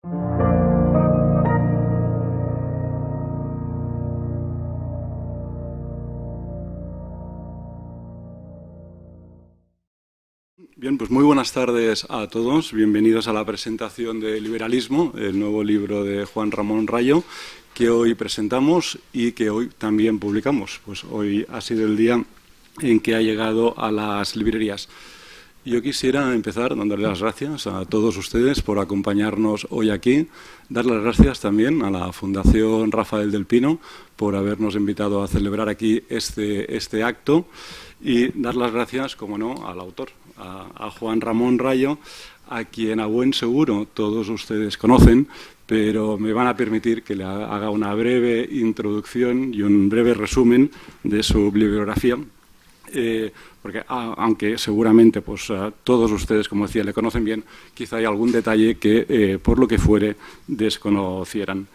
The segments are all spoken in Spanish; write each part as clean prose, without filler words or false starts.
Bien, pues muy buenas tardes a todos. Bienvenidos a la presentación de Liberalismo, el nuevo libro de Juan Ramón Rayo, que hoy presentamos y que hoy también publicamos. Pues hoy ha sido el día en que ha llegado a las librerías. Yo quisiera empezar dándole las gracias a todos ustedes por acompañarnos hoy aquí. Dar las gracias también a la Fundación Rafael del Pino por habernos invitado a celebrar aquí este acto y dar las gracias, como no, al autor, a Juan Ramón Rayo, a quien a buen seguro todos ustedes conocen, pero me van a permitir que le haga una breve introducción y un breve resumen de su bibliografía. Porque aunque seguramente pues, todos ustedes, como decía, le conocen bien, quizá hay algún detalle que, por lo que fuere, desconocieran.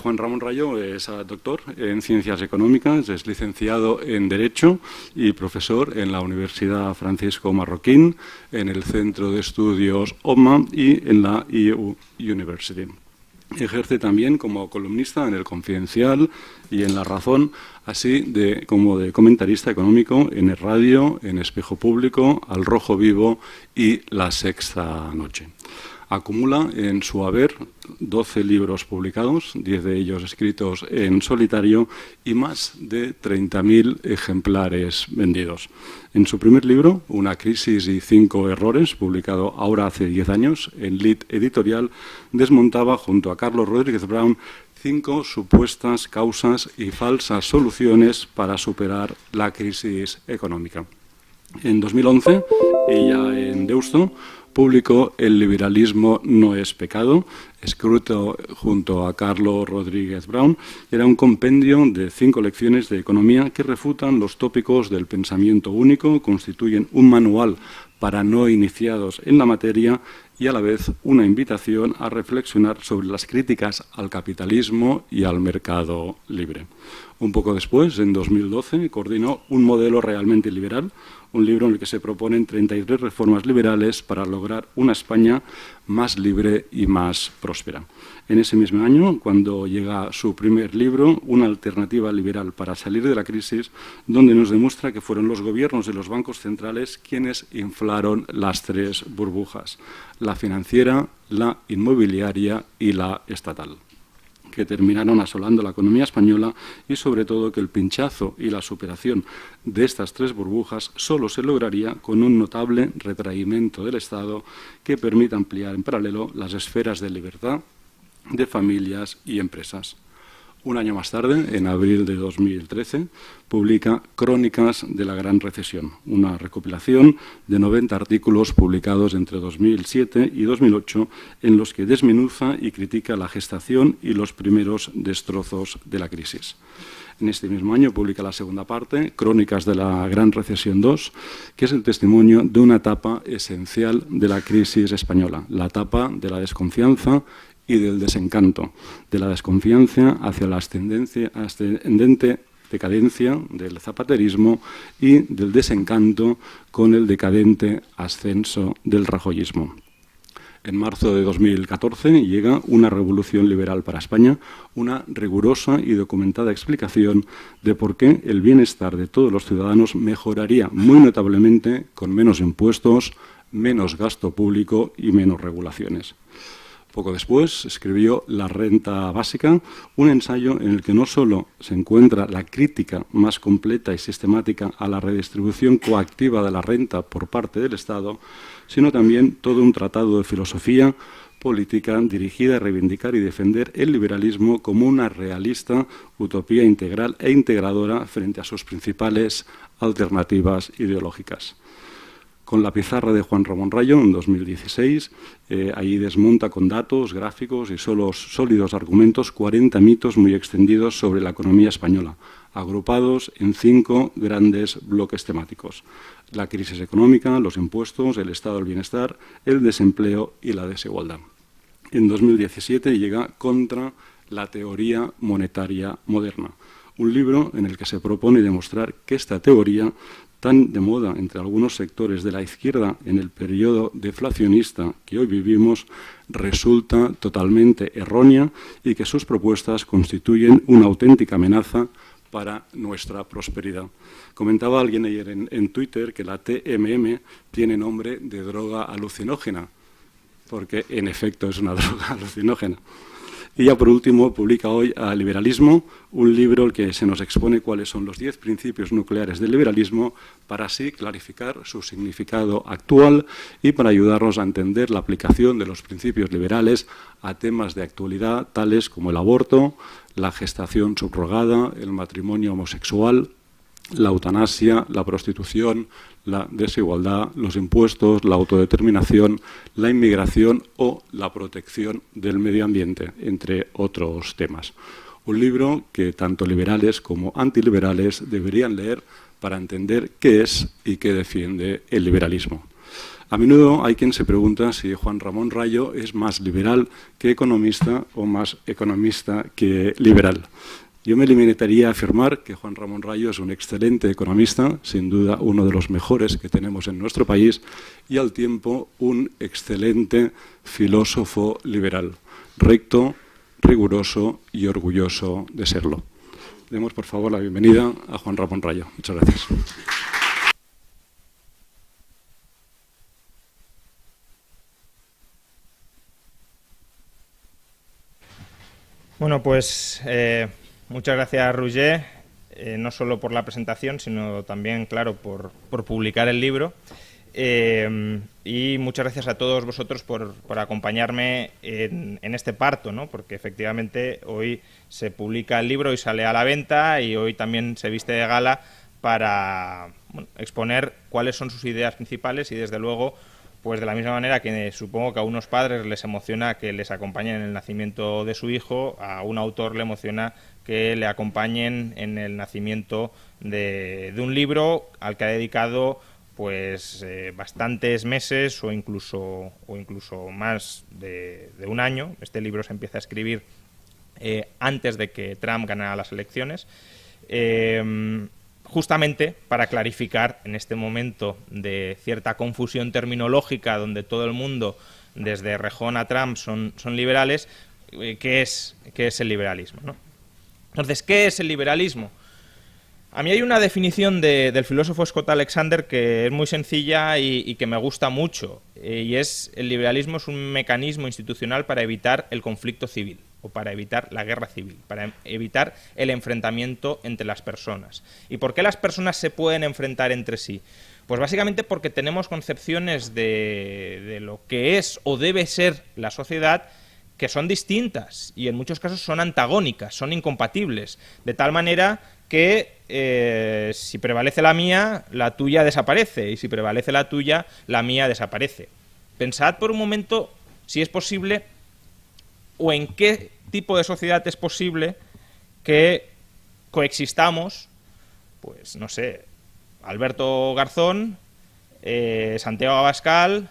Juan Ramón Rayo es doctor en Ciencias Económicas, es licenciado en Derecho y profesor en la Universidad Francisco Marroquín, en el Centro de Estudios OMA y en la EU University. Ejerce también como columnista en El Confidencial y en La Razón, así como de comentarista económico en El Radio, en Espejo Público, Al Rojo Vivo y La Sexta Noche. Acumula en su haber 12 libros publicados, 10 de ellos escritos en solitario y más de 30.000 ejemplares vendidos. En su primer libro, Una crisis y 5 errores, publicado ahora hace 10 años, en Lid Editorial, desmontaba junto a Carlos Rodríguez Brown 5 supuestas causas y falsas soluciones para superar la crisis económica. En 2011, y ya en Deusto, publicó El liberalismo no es pecado, escrito junto a Carlos Rodríguez Brown. Era un compendio de 5 lecciones de economía que refutan los tópicos del pensamiento único, constituyen un manual para no iniciados en la materia y a la vez una invitación a reflexionar sobre las críticas al capitalismo y al mercado libre. Un poco después, en 2012, coordinó Un modelo realmente liberal, un libro en el que se proponen 33 reformas liberales para lograr una España más libre y más próspera. En ese mismo año, cuando llega su primer libro, Una alternativa liberal para salir de la crisis, donde nos demuestra que fueron los gobiernos y los bancos centrales quienes inflaron las 3 burbujas, la financiera, la inmobiliaria y la estatal, que terminaron asolando la economía española y, sobre todo, que el pinchazo y la superación de estas 3 burbujas solo se lograría con un notable retraimiento del Estado que permita ampliar en paralelo las esferas de libertad de familias y empresas. Un año más tarde, en abril de 2013, publica Crónicas de la Gran Recesión, una recopilación de 90 artículos publicados entre 2007 y 2008 en los que desmenuza y critica la gestación y los primeros destrozos de la crisis. En este mismo año publica la segunda parte, Crónicas de la Gran Recesión 2, que es el testimonio de una etapa esencial de la crisis española, la etapa de la desconfianza y del desencanto, de la desconfianza hacia la ascendente decadencia del zapaterismo y del desencanto con el decadente ascenso del rajoyismo. En marzo de 2014 llega Una revolución liberal para España, una rigurosa y documentada explicación de por qué el bienestar de todos los ciudadanos mejoraría muy notablemente con menos impuestos, menos gasto público y menos regulaciones. Poco después escribió La renta básica, un ensayo en el que no solo se encuentra la crítica más completa y sistemática a la redistribución coactiva de la renta por parte del Estado, sino también todo un tratado de filosofía política dirigida a reivindicar y defender el liberalismo como una realista utopía integral e integradora frente a sus principales alternativas ideológicas. Con La pizarra de Juan Ramón Rayo, en 2016, ahí desmonta con datos, gráficos y sólidos argumentos 40 mitos muy extendidos sobre la economía española, agrupados en 5 grandes bloques temáticos: la crisis económica, los impuestos, el estado del bienestar, el desempleo y la desigualdad. En 2017 llega Contra la teoría monetaria moderna, un libro en el que se propone demostrar que esta teoría tan de moda entre algunos sectores de la izquierda en el periodo deflacionista que hoy vivimos, resulta totalmente errónea y que sus propuestas constituyen una auténtica amenaza para nuestra prosperidad. Comentaba alguien ayer en Twitter que la TMM tiene nombre de droga alucinógena, porque en efecto es una droga alucinógena. Y ya por último publica hoy a Liberalismo, un libro en el que se nos expone cuáles son los 10 principios nucleares del liberalismo para así clarificar su significado actual y para ayudarnos a entender la aplicación de los principios liberales a temas de actualidad tales como el aborto, la gestación subrogada, el matrimonio homosexual, la eutanasia, la prostitución, la desigualdad, los impuestos, la autodeterminación, la inmigración o la protección del medio ambiente, entre otros temas. Un libro que tanto liberales como antiliberales deberían leer para entender qué es y qué defiende el liberalismo. A menudo hay quien se pregunta si Juan Ramón Rayo es más liberal que economista o más economista que liberal. Yo me limitaría a afirmar que Juan Ramón Rayo es un excelente economista, sin duda uno de los mejores que tenemos en nuestro país, y al tiempo un excelente filósofo liberal, recto, riguroso y orgulloso de serlo. Demos, por favor, la bienvenida a Juan Ramón Rayo. Muchas gracias. Bueno, pues muchas gracias, Roger, no solo por la presentación, sino también, claro, por publicar el libro. Y muchas gracias a todos vosotros por acompañarme en este parto, ¿no? Porque efectivamente hoy se publica el libro y sale a la venta, y hoy también se viste de gala para exponer cuáles son sus ideas principales y, desde luego, pues de la misma manera que supongo que a unos padres les emociona que les acompañen en el nacimiento de su hijo, a un autor le emociona que le acompañen en el nacimiento de un libro al que ha dedicado pues bastantes meses o incluso más de un año. Este libro se empieza a escribir antes de que Trump ganara las elecciones, justamente para clarificar en este momento de cierta confusión terminológica donde todo el mundo, desde Rejón a Trump, son liberales, qué es el liberalismo, ¿no? Entonces, ¿qué es el liberalismo? A mí hay una definición del filósofo Scott Alexander que es muy sencilla y que me gusta mucho, y es: el liberalismo es un mecanismo institucional para evitar el conflicto civil, o para evitar la guerra civil, para evitar el enfrentamiento entre las personas. ¿Y por qué las personas se pueden enfrentar entre sí? Pues básicamente porque tenemos concepciones de lo que es o debe ser la sociedad que son distintas y en muchos casos son antagónicas, son incompatibles, de tal manera que si prevalece la mía, la tuya desaparece, y si prevalece la tuya, la mía desaparece. Pensad por un momento si es posible, o en qué tipo de sociedad es posible que coexistamos, pues no sé, Alberto Garzón, Santiago Abascal,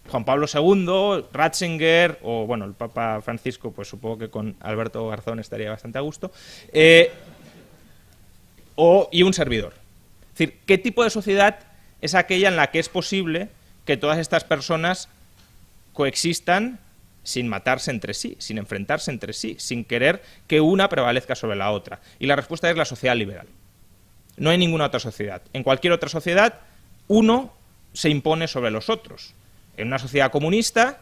Juan Pablo II, Ratzinger, o bueno, el Papa Francisco, pues supongo que con Alberto Garzón estaría bastante a gusto, y un servidor. Es decir, ¿qué tipo de sociedad es aquella en la que es posible que todas estas personas coexistan sin matarse entre sí, sin enfrentarse entre sí, sin querer que una prevalezca sobre la otra? Y la respuesta es la sociedad liberal. No hay ninguna otra sociedad. En cualquier otra sociedad, uno se impone sobre los otros. En una sociedad comunista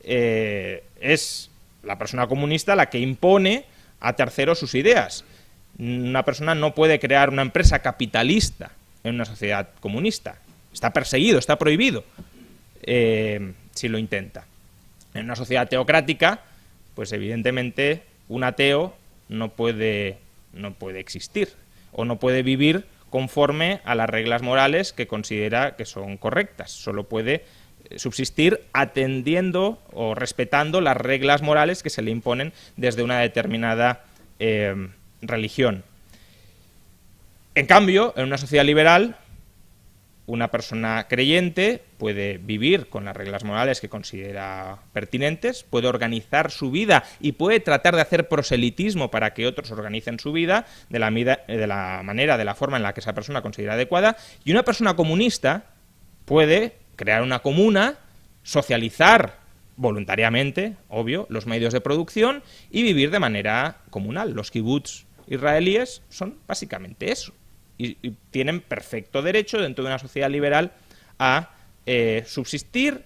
es la persona comunista la que impone a terceros sus ideas. Una persona no puede crear una empresa capitalista en una sociedad comunista. Está perseguido, está prohibido si lo intenta. En una sociedad teocrática, pues evidentemente un ateo no puede existir o no puede vivir conforme a las reglas morales que considera que son correctas. Solo puede subsistir atendiendo o respetando las reglas morales que se le imponen desde una determinada religión. En cambio, en una sociedad liberal, una persona creyente puede vivir con las reglas morales que considera pertinentes, puede organizar su vida y puede tratar de hacer proselitismo para que otros organicen su vida de la forma en la que esa persona considera adecuada, y una persona comunista puede crear una comuna, socializar voluntariamente, obvio, los medios de producción y vivir de manera comunal. Los kibbutz israelíes son básicamente eso. Y tienen perfecto derecho dentro de una sociedad liberal a subsistir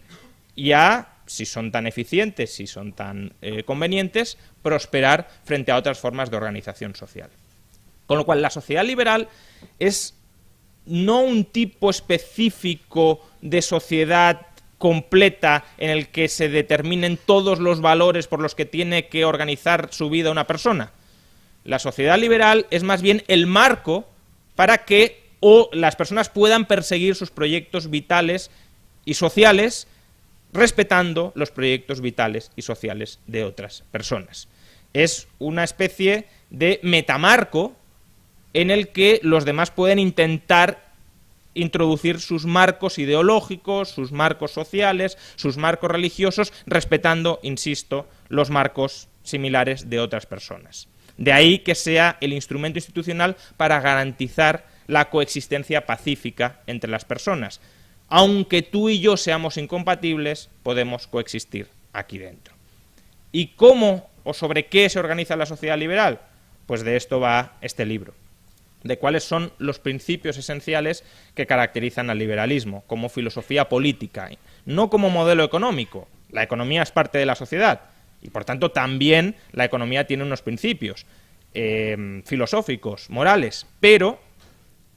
y a, si son tan eficientes, si son tan convenientes, prosperar frente a otras formas de organización social. Con lo cual, la sociedad liberal es no un tipo específico de sociedad completa en el que se determinen todos los valores por los que tiene que organizar su vida una persona. La sociedad liberal es más bien el marco para que las personas puedan perseguir sus proyectos vitales y sociales respetando los proyectos vitales y sociales de otras personas. Es una especie de metamarco en el que los demás pueden intentar introducir sus marcos ideológicos, sus marcos sociales, sus marcos religiosos, respetando, insisto, los marcos similares de otras personas. De ahí que sea el instrumento institucional para garantizar la coexistencia pacífica entre las personas. Aunque tú y yo seamos incompatibles, podemos coexistir aquí dentro. ¿Y cómo o sobre qué se organiza la sociedad liberal? Pues de esto va este libro, de cuáles son los principios esenciales que caracterizan al liberalismo como filosofía política, no como modelo económico. La economía es parte de la sociedad, y por tanto también la economía tiene unos principios filosóficos, morales, pero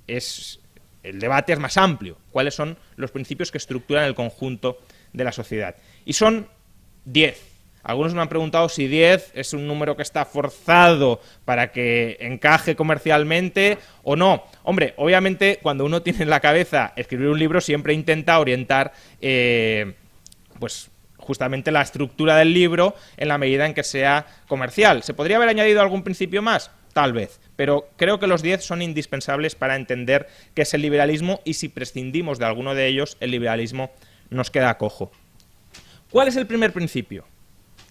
el debate es más amplio. ¿Cuáles son los principios que estructuran el conjunto de la sociedad? Y son 10. Algunos me han preguntado si 10 es un número que está forzado para que encaje comercialmente o no. Hombre, obviamente cuando uno tiene en la cabeza escribir un libro siempre intenta orientar pues justamente la estructura del libro en la medida en que sea comercial. ¿Se podría haber añadido algún principio más? Tal vez, pero creo que los 10 son indispensables para entender qué es el liberalismo y si prescindimos de alguno de ellos, el liberalismo nos queda cojo. ¿Cuál es el primer principio?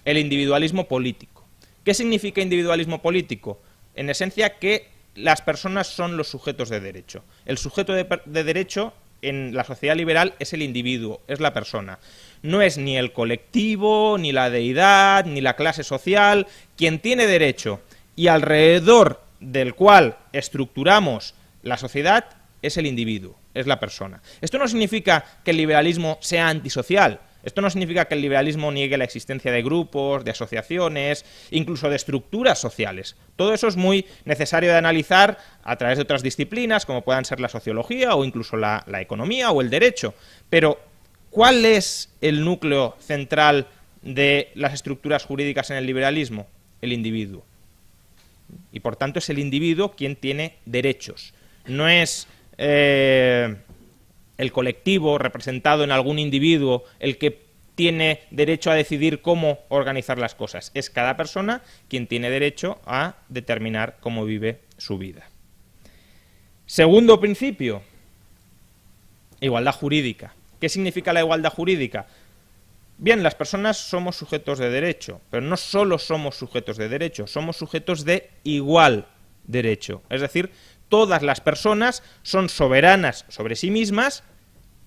El individualismo político. ¿Qué significa individualismo político? En esencia, que las personas son los sujetos de derecho. El sujeto de derecho en la sociedad liberal es el individuo, es la persona. No es ni el colectivo, ni la deidad, ni la clase social. Quien tiene derecho y alrededor del cual estructuramos la sociedad es el individuo, es la persona. Esto no significa que el liberalismo sea antisocial. Esto no significa que el liberalismo niegue la existencia de grupos, de asociaciones, incluso de estructuras sociales. Todo eso es muy necesario de analizar a través de otras disciplinas, como puedan ser la sociología o incluso la economía o el derecho. Pero, ¿cuál es el núcleo central de las estructuras jurídicas en el liberalismo? El individuo. Y por tanto es el individuo quien tiene derechos. No es el colectivo representado en algún individuo el que tiene derecho a decidir cómo organizar las cosas. Es cada persona quien tiene derecho a determinar cómo vive su vida. Segundo principio, igualdad jurídica. ¿Qué significa la igualdad jurídica? Bien, las personas somos sujetos de derecho, pero no solo somos sujetos de derecho, somos sujetos de igual derecho. Es decir, todas las personas son soberanas sobre sí mismas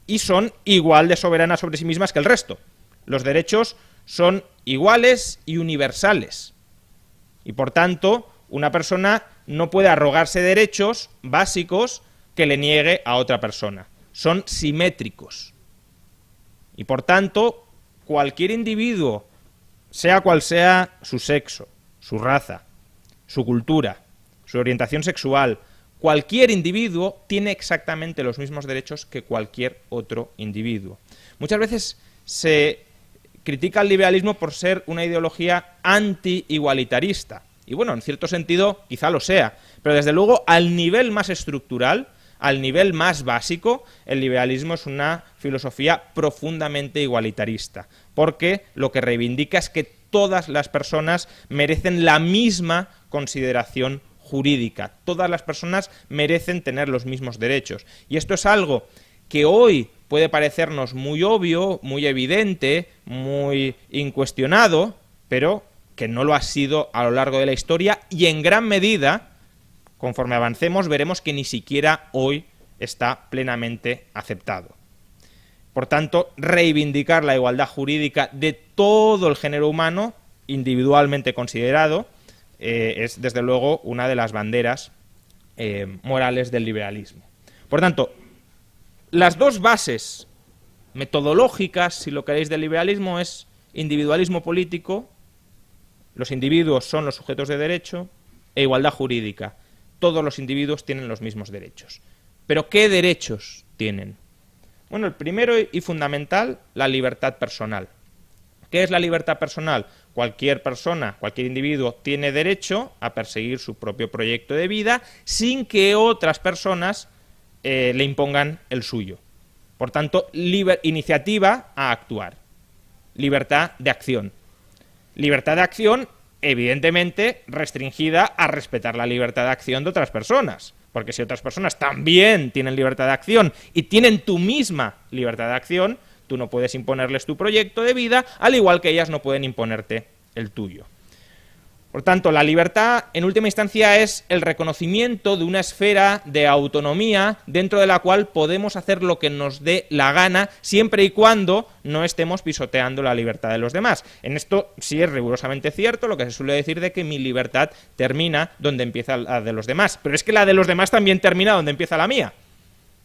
y son igual de soberanas sobre sí mismas que el resto. Los derechos son iguales y universales. Y por tanto, una persona no puede arrogarse derechos básicos que le niegue a otra persona. Son simétricos. Y por tanto, cualquier individuo, sea cual sea su sexo, su raza, su cultura, su orientación sexual, cualquier individuo tiene exactamente los mismos derechos que cualquier otro individuo. Muchas veces se critica al liberalismo por ser una ideología anti-igualitarista. Y bueno, en cierto sentido quizá lo sea, pero desde luego al nivel más estructural, al nivel más básico, el liberalismo es una filosofía profundamente igualitarista, porque lo que reivindica es que todas las personas merecen la misma consideración jurídica. Todas las personas merecen tener los mismos derechos. Y esto es algo que hoy puede parecernos muy obvio, muy evidente, muy incuestionado, pero que no lo ha sido a lo largo de la historia, y en gran medida, conforme avancemos, veremos que ni siquiera hoy está plenamente aceptado. Por tanto, reivindicar la igualdad jurídica de todo el género humano, individualmente considerado, es desde luego una de las banderas morales del liberalismo. Por tanto, las dos bases metodológicas, si lo queréis, del liberalismo es individualismo político, los individuos son los sujetos de derecho, e igualdad jurídica. Todos los individuos tienen los mismos derechos. ¿Pero qué derechos tienen? Bueno, el primero y fundamental, la libertad personal. ¿Qué es la libertad personal? Cualquier persona, cualquier individuo tiene derecho a perseguir su propio proyecto de vida sin que otras personas le impongan el suyo. Por tanto, iniciativa a actuar. Libertad de acción. Libertad de acción, evidentemente, restringida a respetar la libertad de acción de otras personas. Porque si otras personas también tienen libertad de acción y tienen tu misma libertad de acción, tú no puedes imponerles tu proyecto de vida, al igual que ellas no pueden imponerte el tuyo. Por tanto, la libertad, en última instancia, es el reconocimiento de una esfera de autonomía dentro de la cual podemos hacer lo que nos dé la gana, siempre y cuando no estemos pisoteando la libertad de los demás. En esto sí es rigurosamente cierto lo que se suele decir de que mi libertad termina donde empieza la de los demás. Pero es que la de los demás también termina donde empieza la mía.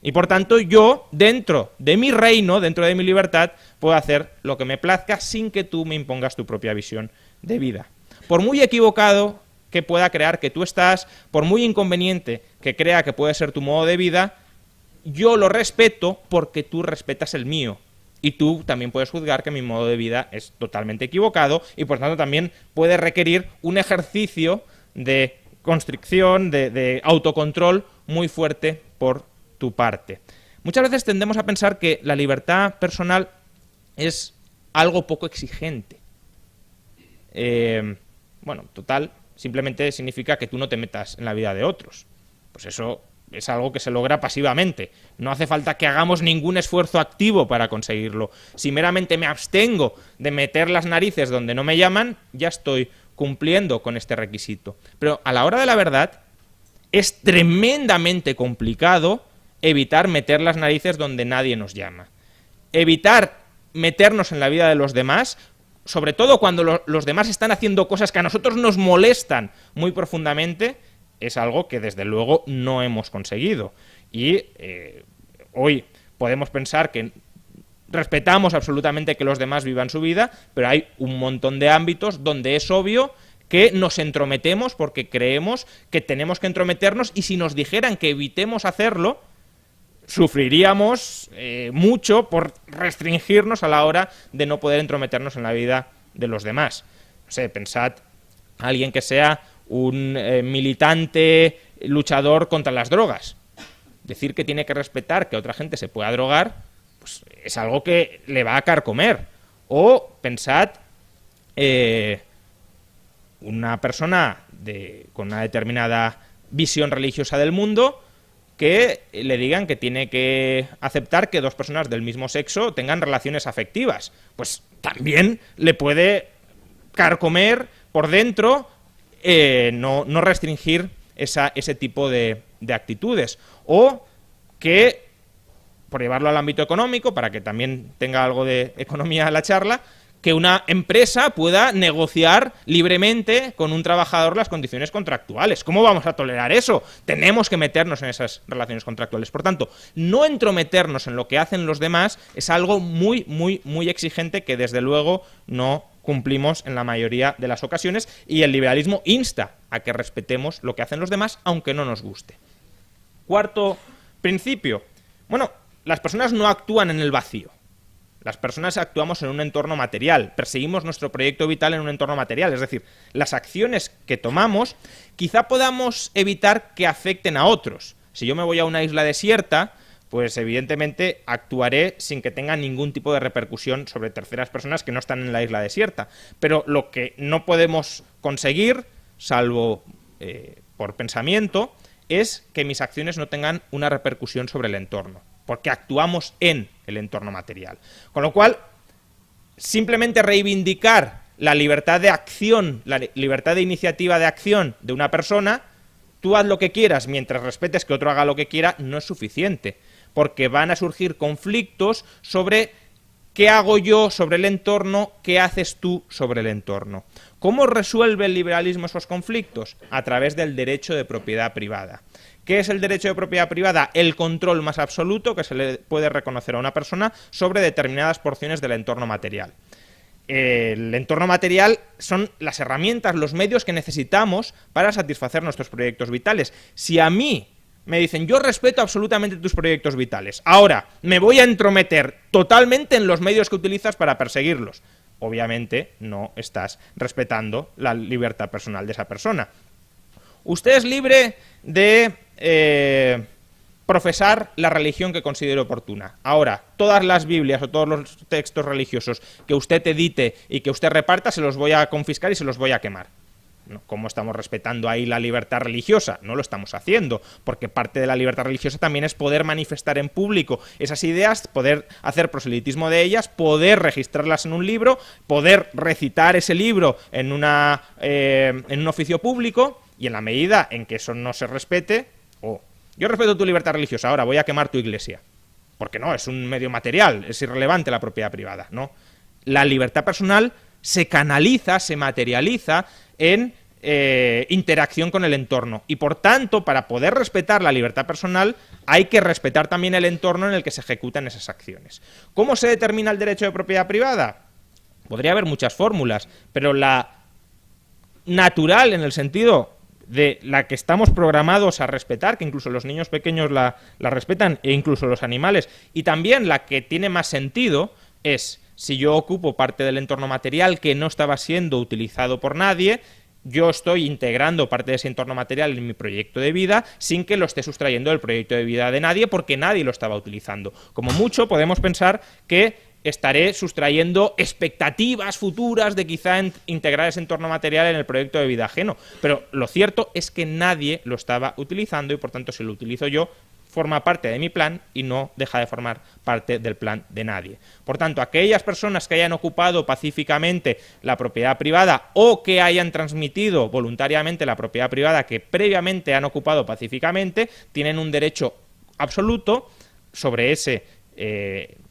Y por tanto, yo, dentro de mi reino, dentro de mi libertad, puedo hacer lo que me plazca sin que tú me impongas tu propia visión de vida. Por muy equivocado que pueda crear que tú estás, por muy inconveniente que crea que puede ser tu modo de vida, yo lo respeto porque tú respetas el mío. Y tú también puedes juzgar que mi modo de vida es totalmente equivocado y por tanto también puede requerir un ejercicio de constricción, de autocontrol muy fuerte por tu parte. Muchas veces tendemos a pensar que la libertad personal es algo poco exigente. Bueno, total, simplemente significa que tú no te metas en la vida de otros. Pues eso es algo que se logra pasivamente. No hace falta que hagamos ningún esfuerzo activo para conseguirlo. Si meramente me abstengo de meter las narices donde no me llaman, ya estoy cumpliendo con este requisito. Pero a la hora de la verdad, es tremendamente complicado evitar meter las narices donde nadie nos llama. Evitar meternos en la vida de los demás, sobre todo cuando los demás están haciendo cosas que a nosotros nos molestan muy profundamente, es algo que desde luego no hemos conseguido. Y hoy podemos pensar que respetamos absolutamente que los demás vivan su vida, pero hay un montón de ámbitos donde es obvio que nos entrometemos porque creemos que tenemos que entrometernos, y si nos dijeran que evitemos hacerlo, sufriríamos mucho por restringirnos a la hora de no poder entrometernos en la vida de los demás. No sé, pensad a alguien que sea un militante luchador contra las drogas. Decir que tiene que respetar que otra gente se pueda drogar, pues es algo que le va a carcomer. O pensad una persona con una determinada visión religiosa del mundo, que le digan que tiene que aceptar que dos personas del mismo sexo tengan relaciones afectivas. Pues también le puede carcomer por dentro no restringir ese tipo de actitudes. O que, por llevarlo al ámbito económico, para que también tenga algo de economía la charla, que una empresa pueda negociar libremente con un trabajador las condiciones contractuales. ¿Cómo vamos a tolerar eso? Tenemos que meternos en esas relaciones contractuales. Por tanto, no entrometernos en lo que hacen los demás es algo muy, muy, muy exigente que desde luego no cumplimos en la mayoría de las ocasiones, y el liberalismo insta a que respetemos lo que hacen los demás, aunque no nos guste. Cuarto principio. Bueno, las personas no actúan en el vacío. Las personas actuamos en un entorno material, perseguimos nuestro proyecto vital en un entorno material, es decir, las acciones que tomamos quizá podamos evitar que afecten a otros. Si yo me voy a una isla desierta, pues evidentemente actuaré sin que tenga ningún tipo de repercusión sobre terceras personas que no están en la isla desierta. Pero lo que no podemos conseguir, salvo por pensamiento, es que mis acciones no tengan una repercusión sobre el entorno. porque actuamos en el entorno material. Con lo cual, simplemente reivindicar la libertad de acción, la libertad de iniciativa de acción de una persona, tú haz lo que quieras mientras respetes que otro haga lo que quiera, no es suficiente, porque van a surgir conflictos sobre qué hago yo sobre el entorno, qué haces tú sobre el entorno. ¿Cómo resuelve el liberalismo esos conflictos? A través del derecho de propiedad privada. ¿Qué es el derecho de propiedad privada? El control más absoluto que se le puede reconocer a una persona sobre determinadas porciones del entorno material. El entorno material son las herramientas, los medios que necesitamos para satisfacer nuestros proyectos vitales. Si a mí me dicen, yo respeto absolutamente tus proyectos vitales, ahora me voy a entrometer totalmente en los medios que utilizas para perseguirlos, obviamente no estás respetando la libertad personal de esa persona. Usted es libre de profesar la religión que considere oportuna. Ahora, todas las Biblias o todos los textos religiosos que usted edite y que usted reparta, se los voy a confiscar y se los voy a quemar. ¿No? ¿Cómo estamos respetando ahí la libertad religiosa? No lo estamos haciendo, porque parte de la libertad religiosa también es poder manifestar en público esas ideas, poder hacer proselitismo de ellas, poder registrarlas en un libro, poder recitar ese libro en un oficio público, y en la medida en que eso no se respete, yo respeto tu libertad religiosa, ahora voy a quemar tu iglesia. Porque no, es un medio material, es irrelevante la propiedad privada, ¿no? La libertad personal se canaliza, se materializa en interacción con el entorno. Y por tanto, para poder respetar la libertad personal, hay que respetar también el entorno en el que se ejecutan esas acciones. ¿Cómo se determina el derecho de propiedad privada? Podría haber muchas fórmulas, pero la natural, en el sentido de la que estamos programados a respetar, que incluso los niños pequeños la respetan, e incluso los animales, y también la que tiene más sentido es, si yo ocupo parte del entorno material que no estaba siendo utilizado por nadie, yo estoy integrando parte de ese entorno material en mi proyecto de vida sin que lo esté sustrayendo del proyecto de vida de nadie, porque nadie lo estaba utilizando. Como mucho podemos pensar que estaré sustrayendo expectativas futuras de quizá integrar ese entorno material en el proyecto de vida ajeno. Pero lo cierto es que nadie lo estaba utilizando y por tanto si lo utilizo yo, forma parte de mi plan y no deja de formar parte del plan de nadie. Por tanto, aquellas personas que hayan ocupado pacíficamente la propiedad privada o que hayan transmitido voluntariamente la propiedad privada que previamente han ocupado pacíficamente, tienen un derecho absoluto sobre ese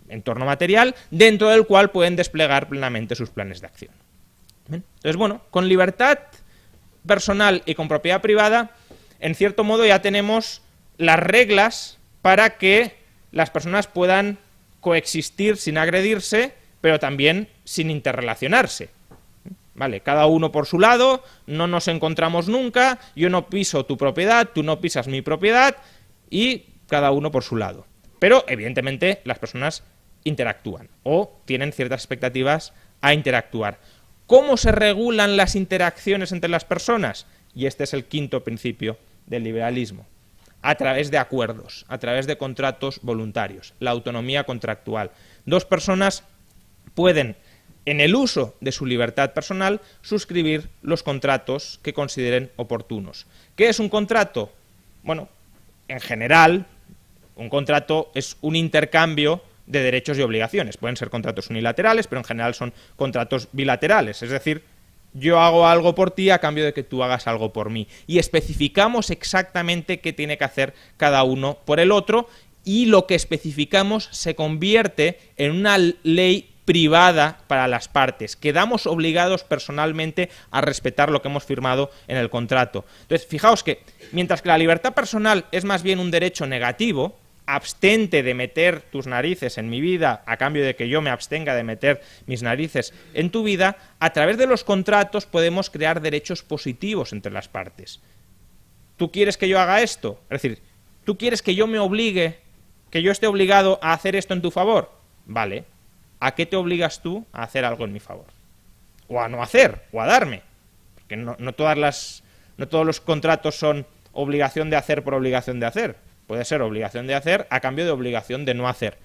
entorno material, dentro del cual pueden desplegar plenamente sus planes de acción. ¿Bien? Entonces, bueno, con libertad personal y con propiedad privada, en cierto modo ya tenemos las reglas para que las personas puedan coexistir sin agredirse, pero también sin interrelacionarse. Vale, cada uno por su lado, no nos encontramos nunca, yo no piso tu propiedad, tú no pisas mi propiedad, y cada uno por su lado. Pero, evidentemente, las personas interactúan o tienen ciertas expectativas a interactuar. ¿Cómo se regulan las interacciones entre las personas? Y este es el quinto principio del liberalismo. A través de acuerdos, a través de contratos voluntarios, la autonomía contractual. Dos personas pueden, en el uso de su libertad personal, suscribir los contratos que consideren oportunos. ¿Qué es un contrato? Bueno, en general, un contrato es un intercambio de derechos y obligaciones. Pueden ser contratos unilaterales, pero en general son contratos bilaterales. Es decir, yo hago algo por ti a cambio de que tú hagas algo por mí. Y especificamos exactamente qué tiene que hacer cada uno por el otro, y lo que especificamos se convierte en una ley privada para las partes. Quedamos obligados personalmente a respetar lo que hemos firmado en el contrato. Entonces, fijaos que mientras que la libertad personal es más bien un derecho negativo, abstente de meter tus narices en mi vida a cambio de que yo me abstenga de meter mis narices en tu vida, a través de los contratos podemos crear derechos positivos entre las partes. ¿Tú quieres que yo haga esto? Es decir, ¿tú quieres que yo me obligue, que yo esté obligado a hacer esto en tu favor? Vale. ¿A qué te obligas tú a hacer algo en mi favor? O a no hacer, o a darme. Porque no todos los contratos son obligación de hacer por obligación de hacer. Puede ser obligación de hacer a cambio de obligación de no hacer.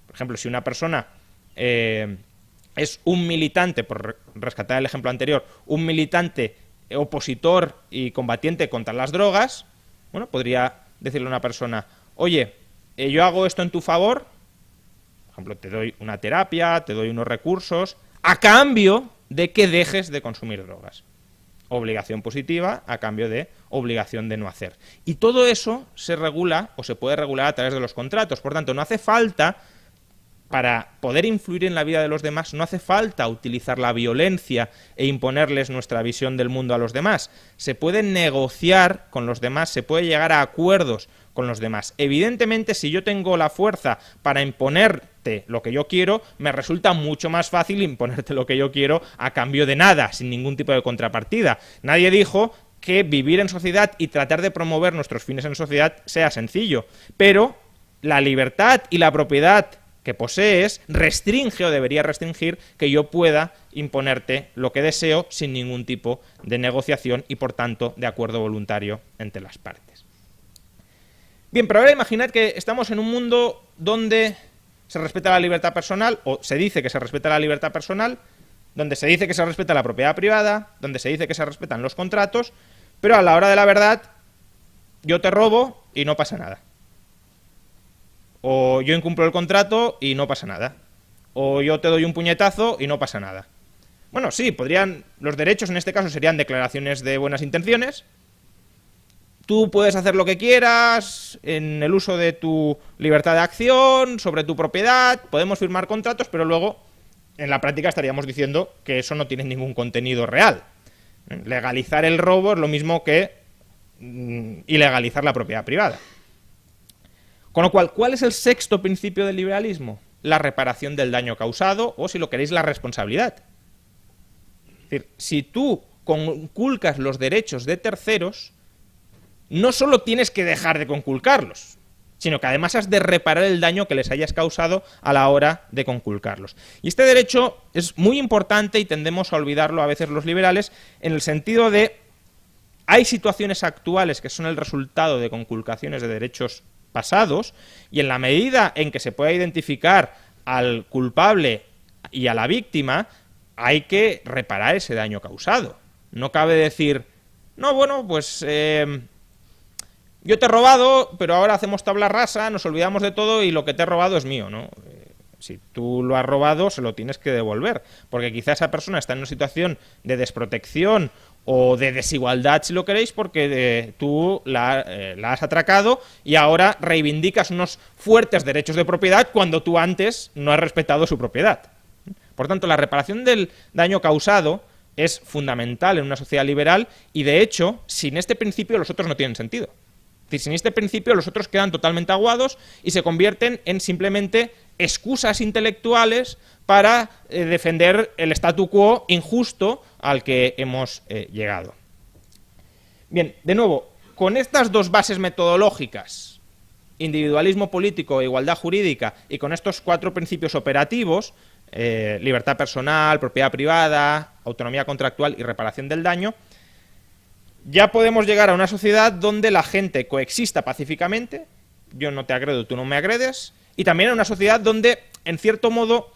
Por ejemplo, si una persona es un militante, por rescatar el ejemplo anterior, un militante opositor y combatiente contra las drogas, bueno, podría decirle a una persona, oye, yo hago esto en tu favor, por ejemplo, te doy una terapia, te doy unos recursos, a cambio de que dejes de consumir drogas. Obligación positiva a cambio de obligación de no hacer. Y todo eso se regula o se puede regular a través de los contratos. Por tanto, no hace falta, para poder influir en la vida de los demás, no hace falta utilizar la violencia e imponerles nuestra visión del mundo a los demás. Se puede negociar con los demás, se puede llegar a acuerdos con los demás. Evidentemente, si yo tengo la fuerza para imponerte lo que yo quiero, me resulta mucho más fácil imponerte lo que yo quiero a cambio de nada, sin ningún tipo de contrapartida. Nadie dijo que vivir en sociedad y tratar de promover nuestros fines en sociedad sea sencillo, pero la libertad y la propiedad que posees restringe o debería restringir que yo pueda imponerte lo que deseo sin ningún tipo de negociación y, por tanto, de acuerdo voluntario entre las partes. Bien, pero ahora imaginad que estamos en un mundo donde se respeta la libertad personal, o se dice que se respeta la libertad personal, donde se dice que se respeta la propiedad privada, donde se dice que se respetan los contratos, pero a la hora de la verdad yo te robo y no pasa nada. O yo incumplo el contrato y no pasa nada. O yo te doy un puñetazo y no pasa nada. Bueno, sí, los derechos en este caso serían declaraciones de buenas intenciones. Tú puedes hacer lo que quieras en el uso de tu libertad de acción, sobre tu propiedad, podemos firmar contratos, pero luego en la práctica estaríamos diciendo que eso no tiene ningún contenido real. Legalizar el robo es lo mismo que ilegalizar la propiedad privada. Con lo cual, ¿cuál es el sexto principio del liberalismo? La reparación del daño causado, o si lo queréis, la responsabilidad. Es decir, si tú conculcas los derechos de terceros, no solo tienes que dejar de conculcarlos, sino que además has de reparar el daño que les hayas causado a la hora de conculcarlos. Y este derecho es muy importante y tendemos a olvidarlo a veces los liberales, en el sentido de hay situaciones actuales que son el resultado de conculcaciones de derechos pasados, y en la medida en que se pueda identificar al culpable y a la víctima, hay que reparar ese daño causado. No cabe decir, no, bueno, pues yo te he robado, pero ahora hacemos tabla rasa, nos olvidamos de todo y lo que te he robado es mío, ¿no? Si tú lo has robado, se lo tienes que devolver, porque quizá esa persona está en una situación de desprotección o de desigualdad, si lo queréis, porque tú la has atracado y ahora reivindicas unos fuertes derechos de propiedad cuando tú antes no has respetado su propiedad. Por tanto, la reparación del daño causado es fundamental en una sociedad liberal y, de hecho, sin este principio los otros no tienen sentido. Es decir, sin este principio los otros quedan totalmente aguados y se convierten en simplemente excusas intelectuales para defender el statu quo injusto al que hemos llegado. Bien, de nuevo, con estas dos bases metodológicas, individualismo político e igualdad jurídica, y con estos cuatro principios operativos, libertad personal, propiedad privada, autonomía contractual y reparación del daño, ya podemos llegar a una sociedad donde la gente coexista pacíficamente, yo no te agredo, tú no me agredes, y también a una sociedad donde, en cierto modo,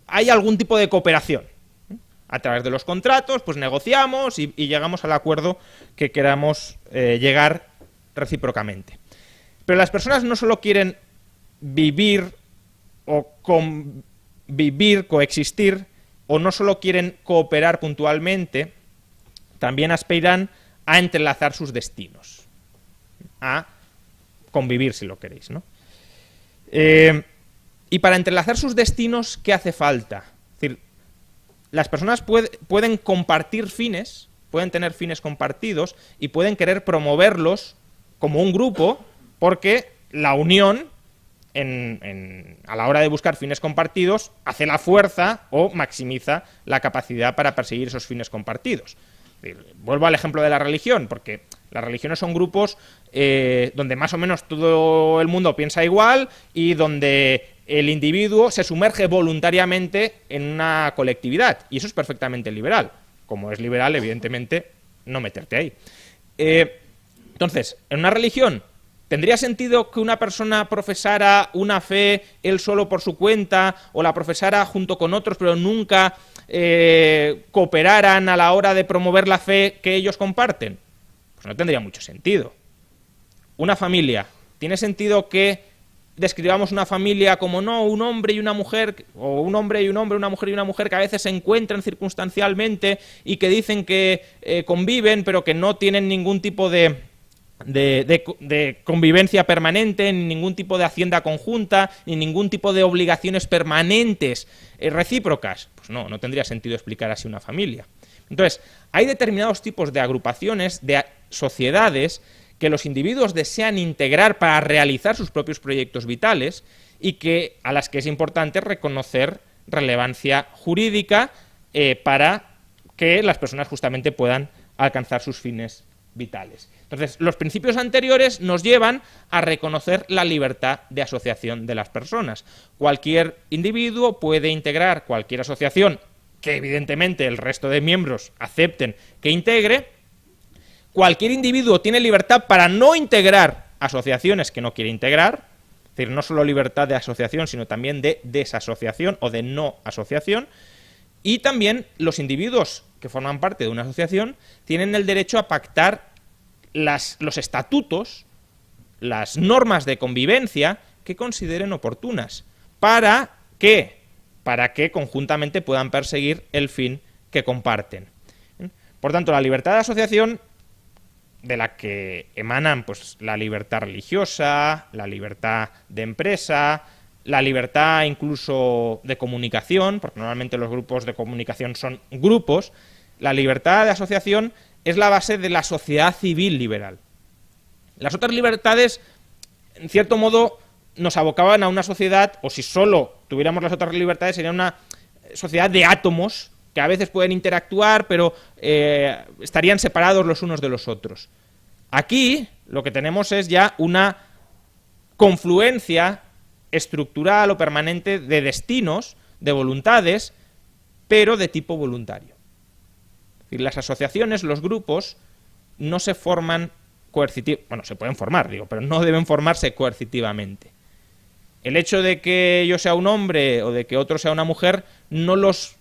hay algún tipo de cooperación. A través de los contratos, pues negociamos y llegamos al acuerdo que queramos llegar recíprocamente. Pero las personas no solo quieren vivir o convivir, coexistir, o no solo quieren cooperar puntualmente, también aspiran a entrelazar sus destinos, a convivir, si lo queréis, ¿no? Y para entrelazar sus destinos, ¿qué hace falta? Es decir, las personas pueden compartir fines, pueden tener fines compartidos y pueden querer promoverlos como un grupo, porque la unión, a la hora de buscar fines compartidos, hace la fuerza o maximiza la capacidad para perseguir esos fines compartidos. Vuelvo al ejemplo de la religión, porque las religiones son grupos donde más o menos todo el mundo piensa igual y donde el individuo se sumerge voluntariamente en una colectividad, y eso es perfectamente liberal. Como es liberal, evidentemente, no meterte ahí. Entonces, en una religión, ¿tendría sentido que una persona profesara una fe él solo por su cuenta o la profesara junto con otros, pero nunca cooperaran a la hora de promover la fe que ellos comparten? Pues no tendría mucho sentido. Una familia ¿Tiene sentido que describamos una familia como no, un hombre y una mujer, o un hombre y un hombre, una mujer y una mujer que a veces se encuentran circunstancialmente y que dicen que conviven, pero que no tienen ningún tipo de convivencia permanente, ni ningún tipo de hacienda conjunta, ni ningún tipo de obligaciones permanentes recíprocas? Pues no, no tendría sentido explicar así una familia. Entonces, hay determinados tipos de agrupaciones, de sociedades, que los individuos desean integrar para realizar sus propios proyectos vitales y a las que es importante reconocer relevancia jurídica para que las personas justamente puedan alcanzar sus fines vitales. Entonces, los principios anteriores nos llevan a reconocer la libertad de asociación de las personas. Cualquier individuo puede integrar cualquier asociación que evidentemente el resto de miembros acepten que integre. Cualquier individuo tiene libertad para no integrar asociaciones que no quiere integrar, es decir, no solo libertad de asociación, sino también de desasociación o de no asociación. Y también los individuos que forman parte de una asociación tienen el derecho a pactar los estatutos, las normas de convivencia que consideren oportunas. ¿Para qué? Para que conjuntamente puedan perseguir el fin que comparten. Por tanto, la libertad de asociación, de la que emanan pues la libertad religiosa, la libertad de empresa, la libertad incluso de comunicación, porque normalmente los grupos de comunicación son grupos, la libertad de asociación es la base de la sociedad civil liberal. Las otras libertades, en cierto modo, nos abocaban a una sociedad, o si solo tuviéramos las otras libertades, sería una sociedad de átomos que a veces pueden interactuar, pero estarían separados los unos de los otros. Aquí lo que tenemos es ya una confluencia estructural o permanente de destinos, de voluntades, pero de tipo voluntario. Es decir, las asociaciones, los grupos, no se forman coercitivamente, bueno, se pueden formar, digo, pero no deben formarse coercitivamente. El hecho de que yo sea un hombre o de que otro sea una mujer no los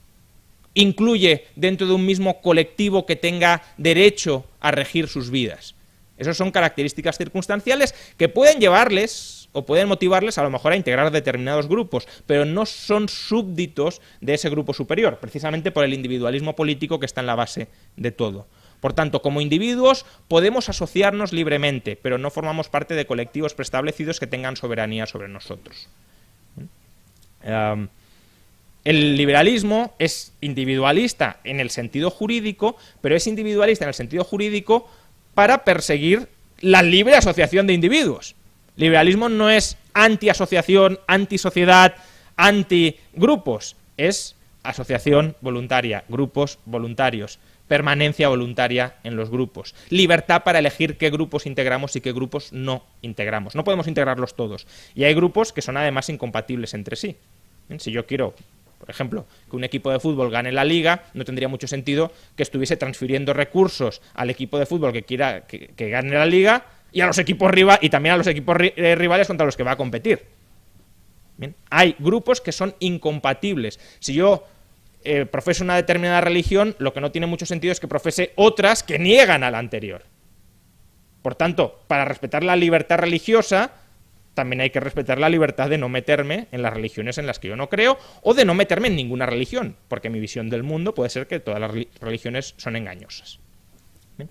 incluye dentro de un mismo colectivo que tenga derecho a regir sus vidas. Esas son características circunstanciales que pueden llevarles o pueden motivarles a lo mejor a integrar determinados grupos, pero no son súbditos de ese grupo superior, precisamente por el individualismo político que está en la base de todo. Por tanto, como individuos podemos asociarnos libremente, pero no formamos parte de colectivos preestablecidos que tengan soberanía sobre nosotros. El liberalismo es individualista en el sentido jurídico, pero es individualista en el sentido jurídico para perseguir la libre asociación de individuos. Liberalismo no es anti-asociación, anti-sociedad, anti-grupos, es asociación voluntaria, grupos voluntarios, permanencia voluntaria en los grupos, libertad para elegir qué grupos integramos y qué grupos no integramos. No podemos integrarlos todos. Y hay grupos que son además incompatibles entre sí. Si yo quiero, por ejemplo, que un equipo de fútbol gane la liga, no tendría mucho sentido que estuviese transfiriendo recursos al equipo de fútbol que quiera que gane la liga y a los equipos y también a los equipos rivales contra los que va a competir. Bien. Hay grupos que son incompatibles. Si yo profeso una determinada religión, lo que no tiene mucho sentido es que profese otras que niegan a la anterior. Por tanto, para respetar la libertad religiosa, también hay que respetar la libertad de no meterme en las religiones en las que yo no creo, o de no meterme en ninguna religión, porque mi visión del mundo puede ser que todas las religiones son engañosas. ¿Bien?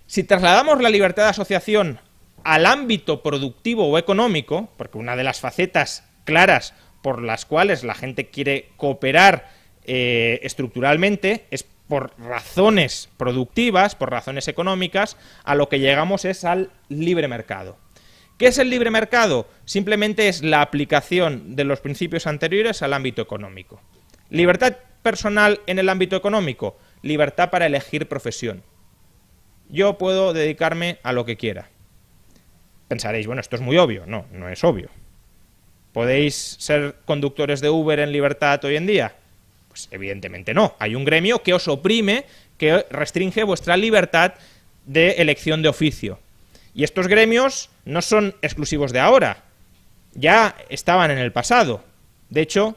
Si trasladamos la libertad de asociación al ámbito productivo o económico, porque una de las facetas claras por las cuales la gente quiere cooperar estructuralmente es por razones productivas, por razones económicas, a lo que llegamos es al libre mercado. ¿Qué es el libre mercado? Simplemente es la aplicación de los principios anteriores al ámbito económico. Libertad personal en el ámbito económico, libertad para elegir profesión. Yo puedo dedicarme a lo que quiera. Pensaréis, bueno, esto es muy obvio. No, no es obvio. ¿Podéis ser conductores de Uber en libertad hoy en día? Pues evidentemente no. Hay un gremio que os oprime, que restringe vuestra libertad de elección de oficio. Y estos gremios no son exclusivos de ahora. Ya estaban en el pasado. De hecho,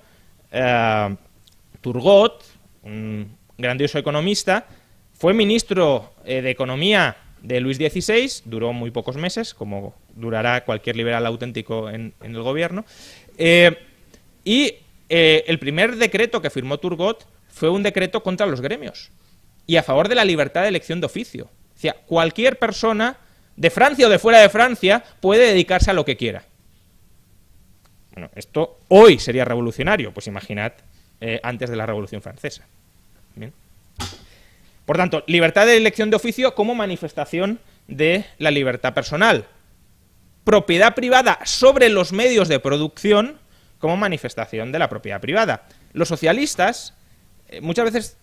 Turgot, un grandioso economista, fue ministro de Economía de Luis XVI, duró muy pocos meses, como durará cualquier liberal auténtico en el gobierno, y el primer decreto que firmó Turgot fue un decreto contra los gremios y a favor de la libertad de elección de oficio. O sea, cualquier persona de Francia o de fuera de Francia puede dedicarse a lo que quiera. Bueno, esto hoy sería revolucionario, pues imaginad antes de la Revolución Francesa. Bien. Por tanto, libertad de elección de oficio como manifestación de la libertad personal. Propiedad privada sobre los medios de producción como manifestación de la propiedad privada. Los socialistas, muchas veces,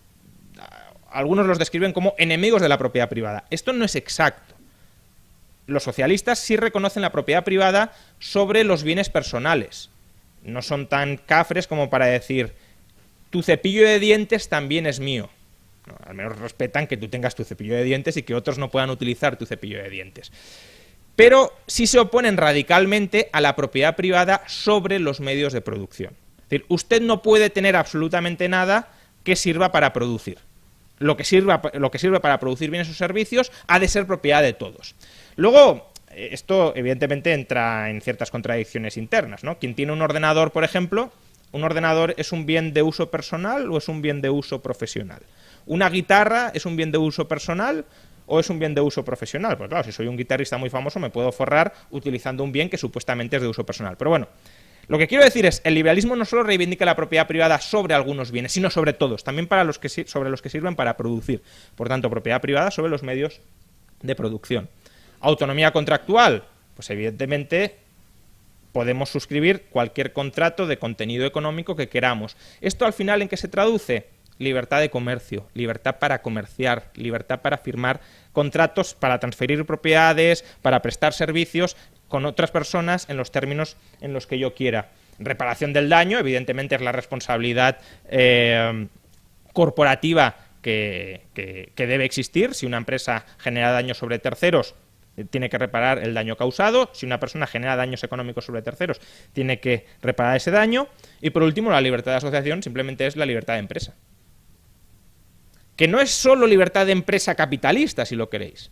algunos los describen como enemigos de la propiedad privada. Esto no es exacto. Los socialistas sí reconocen la propiedad privada sobre los bienes personales. No son tan cafres como para decir, tu cepillo de dientes también es mío. No, al menos respetan que tú tengas tu cepillo de dientes y que otros no puedan utilizar tu cepillo de dientes. Pero sí se oponen radicalmente a la propiedad privada sobre los medios de producción. Es decir, usted no puede tener absolutamente nada que sirva para producir. Lo que sirve para producir bienes o servicios ha de ser propiedad de todos. Luego, esto evidentemente entra en ciertas contradicciones internas, ¿no? Quien tiene un ordenador, por ejemplo, ¿un ordenador es un bien de uso personal o es un bien de uso profesional? ¿Una guitarra es un bien de uso personal o es un bien de uso profesional? Pues claro, si soy un guitarrista muy famoso me puedo forrar utilizando un bien que supuestamente es de uso personal. Pero bueno, lo que quiero decir es, el liberalismo no solo reivindica la propiedad privada sobre algunos bienes, sino sobre todos, también sobre los que sirven para producir. Por tanto, propiedad privada sobre los medios de producción. Autonomía contractual, pues evidentemente podemos suscribir cualquier contrato de contenido económico que queramos. ¿Esto al final en qué se traduce? Libertad de comercio, libertad para comerciar, libertad para firmar contratos, para transferir propiedades, para prestar servicios con otras personas en los términos en los que yo quiera. Reparación del daño, evidentemente es la responsabilidad corporativa que debe existir. Si una empresa genera daño sobre terceros, tiene que reparar el daño causado. Si una persona genera daños económicos sobre terceros, tiene que reparar ese daño. Y por último, la libertad de asociación simplemente es la libertad de empresa. Que no es solo libertad de empresa capitalista, si lo queréis.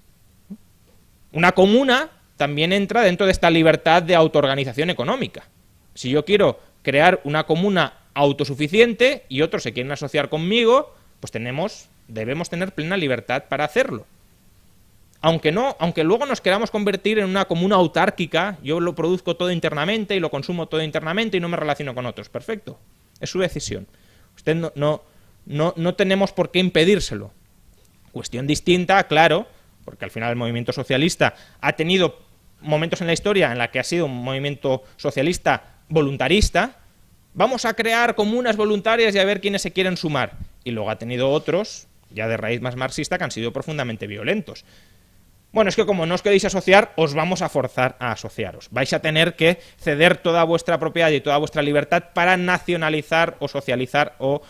Una comuna también entra dentro de esta libertad de autoorganización económica. Si yo quiero crear una comuna autosuficiente y otros se quieren asociar conmigo, pues debemos tener plena libertad para hacerlo. Aunque luego nos queramos convertir en una comuna autárquica, yo lo produzco todo internamente y lo consumo todo internamente y no me relaciono con otros. Perfecto, es su decisión. Usted no tenemos por qué impedírselo. Cuestión distinta, claro, porque al final el movimiento socialista ha tenido momentos en la historia en la que ha sido un movimiento socialista voluntarista. Vamos a crear comunas voluntarias y a ver quiénes se quieren sumar. Y luego ha tenido otros, ya de raíz más marxista, que han sido profundamente violentos. Bueno, es que como no os queréis asociar, os vamos a forzar a asociaros. Vais a tener que ceder toda vuestra propiedad y toda vuestra libertad para nacionalizar o socializar o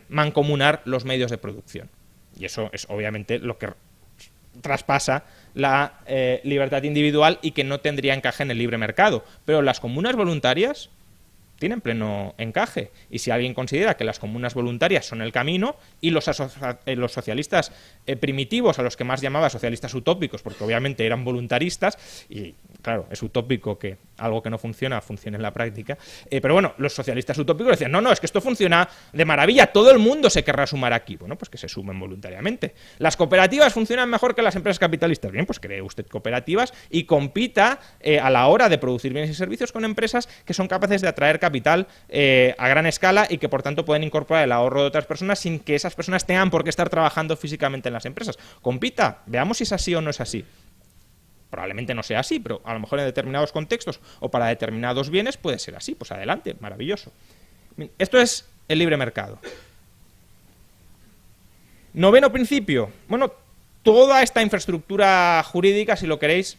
mancomunar los medios de producción. Y eso es obviamente lo que traspasa la libertad individual y que no tendría encaje en el libre mercado. Pero las comunas voluntarias tienen pleno encaje. Y si alguien considera que las comunas voluntarias son el camino y los socialistas primitivos, a los que más llamaba socialistas utópicos, porque obviamente eran voluntaristas, y claro, es utópico que algo que no funciona funcione en la práctica, pero bueno, los socialistas utópicos decían, no, es que esto funciona de maravilla, todo el mundo se querrá sumar aquí. Bueno, pues que se sumen voluntariamente. Las cooperativas funcionan mejor que las empresas capitalistas. Bien, pues cree usted cooperativas y compita a la hora de producir bienes y servicios con empresas que son capaces de atraer capital a gran escala y que por tanto pueden incorporar el ahorro de otras personas sin que esas personas tengan por qué estar trabajando físicamente en las empresas. Compita, veamos si es así o no es así. Probablemente no sea así, pero a lo mejor en determinados contextos o para determinados bienes puede ser así. Pues adelante, maravilloso. Esto es el libre mercado. Noveno principio. Bueno, toda esta infraestructura jurídica, si lo queréis,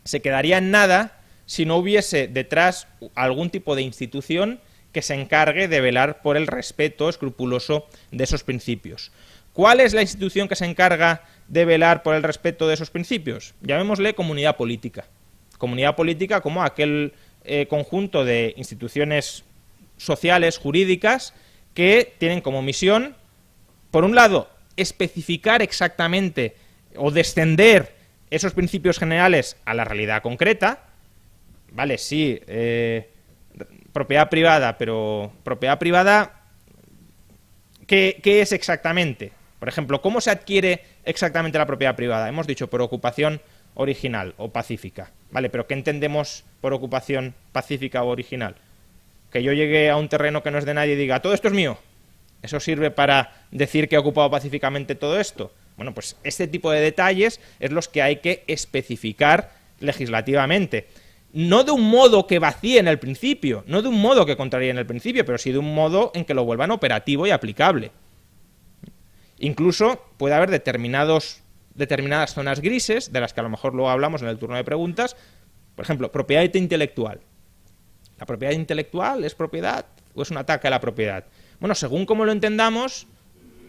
se quedaría en nada si no hubiese detrás algún tipo de institución que se encargue de velar por el respeto escrupuloso de esos principios. ¿Cuál es la institución que se encarga de velar por el respeto de esos principios? Llamémosle comunidad política. Comunidad política como aquel conjunto de instituciones sociales, jurídicas, que tienen como misión, por un lado, especificar exactamente o descender esos principios generales a la realidad concreta, vale, sí, propiedad privada, pero propiedad privada, ¿qué es exactamente? Por ejemplo, ¿cómo se adquiere exactamente la propiedad privada? Hemos dicho por ocupación original o pacífica, ¿vale? Pero ¿qué entendemos por ocupación pacífica o original? Que yo llegue a un terreno que no es de nadie y diga, todo esto es mío. ¿Eso sirve para decir que he ocupado pacíficamente todo esto? Bueno, pues este tipo de detalles es los que hay que especificar legislativamente. No de un modo que vacíe en el principio, no de un modo que contraríe en el principio, pero sí de un modo en que lo vuelvan operativo y aplicable. Incluso puede haber determinadas zonas grises, de las que a lo mejor luego hablamos en el turno de preguntas. Por ejemplo, propiedad intelectual. ¿La propiedad intelectual es propiedad o es un ataque a la propiedad? Bueno, según como lo entendamos,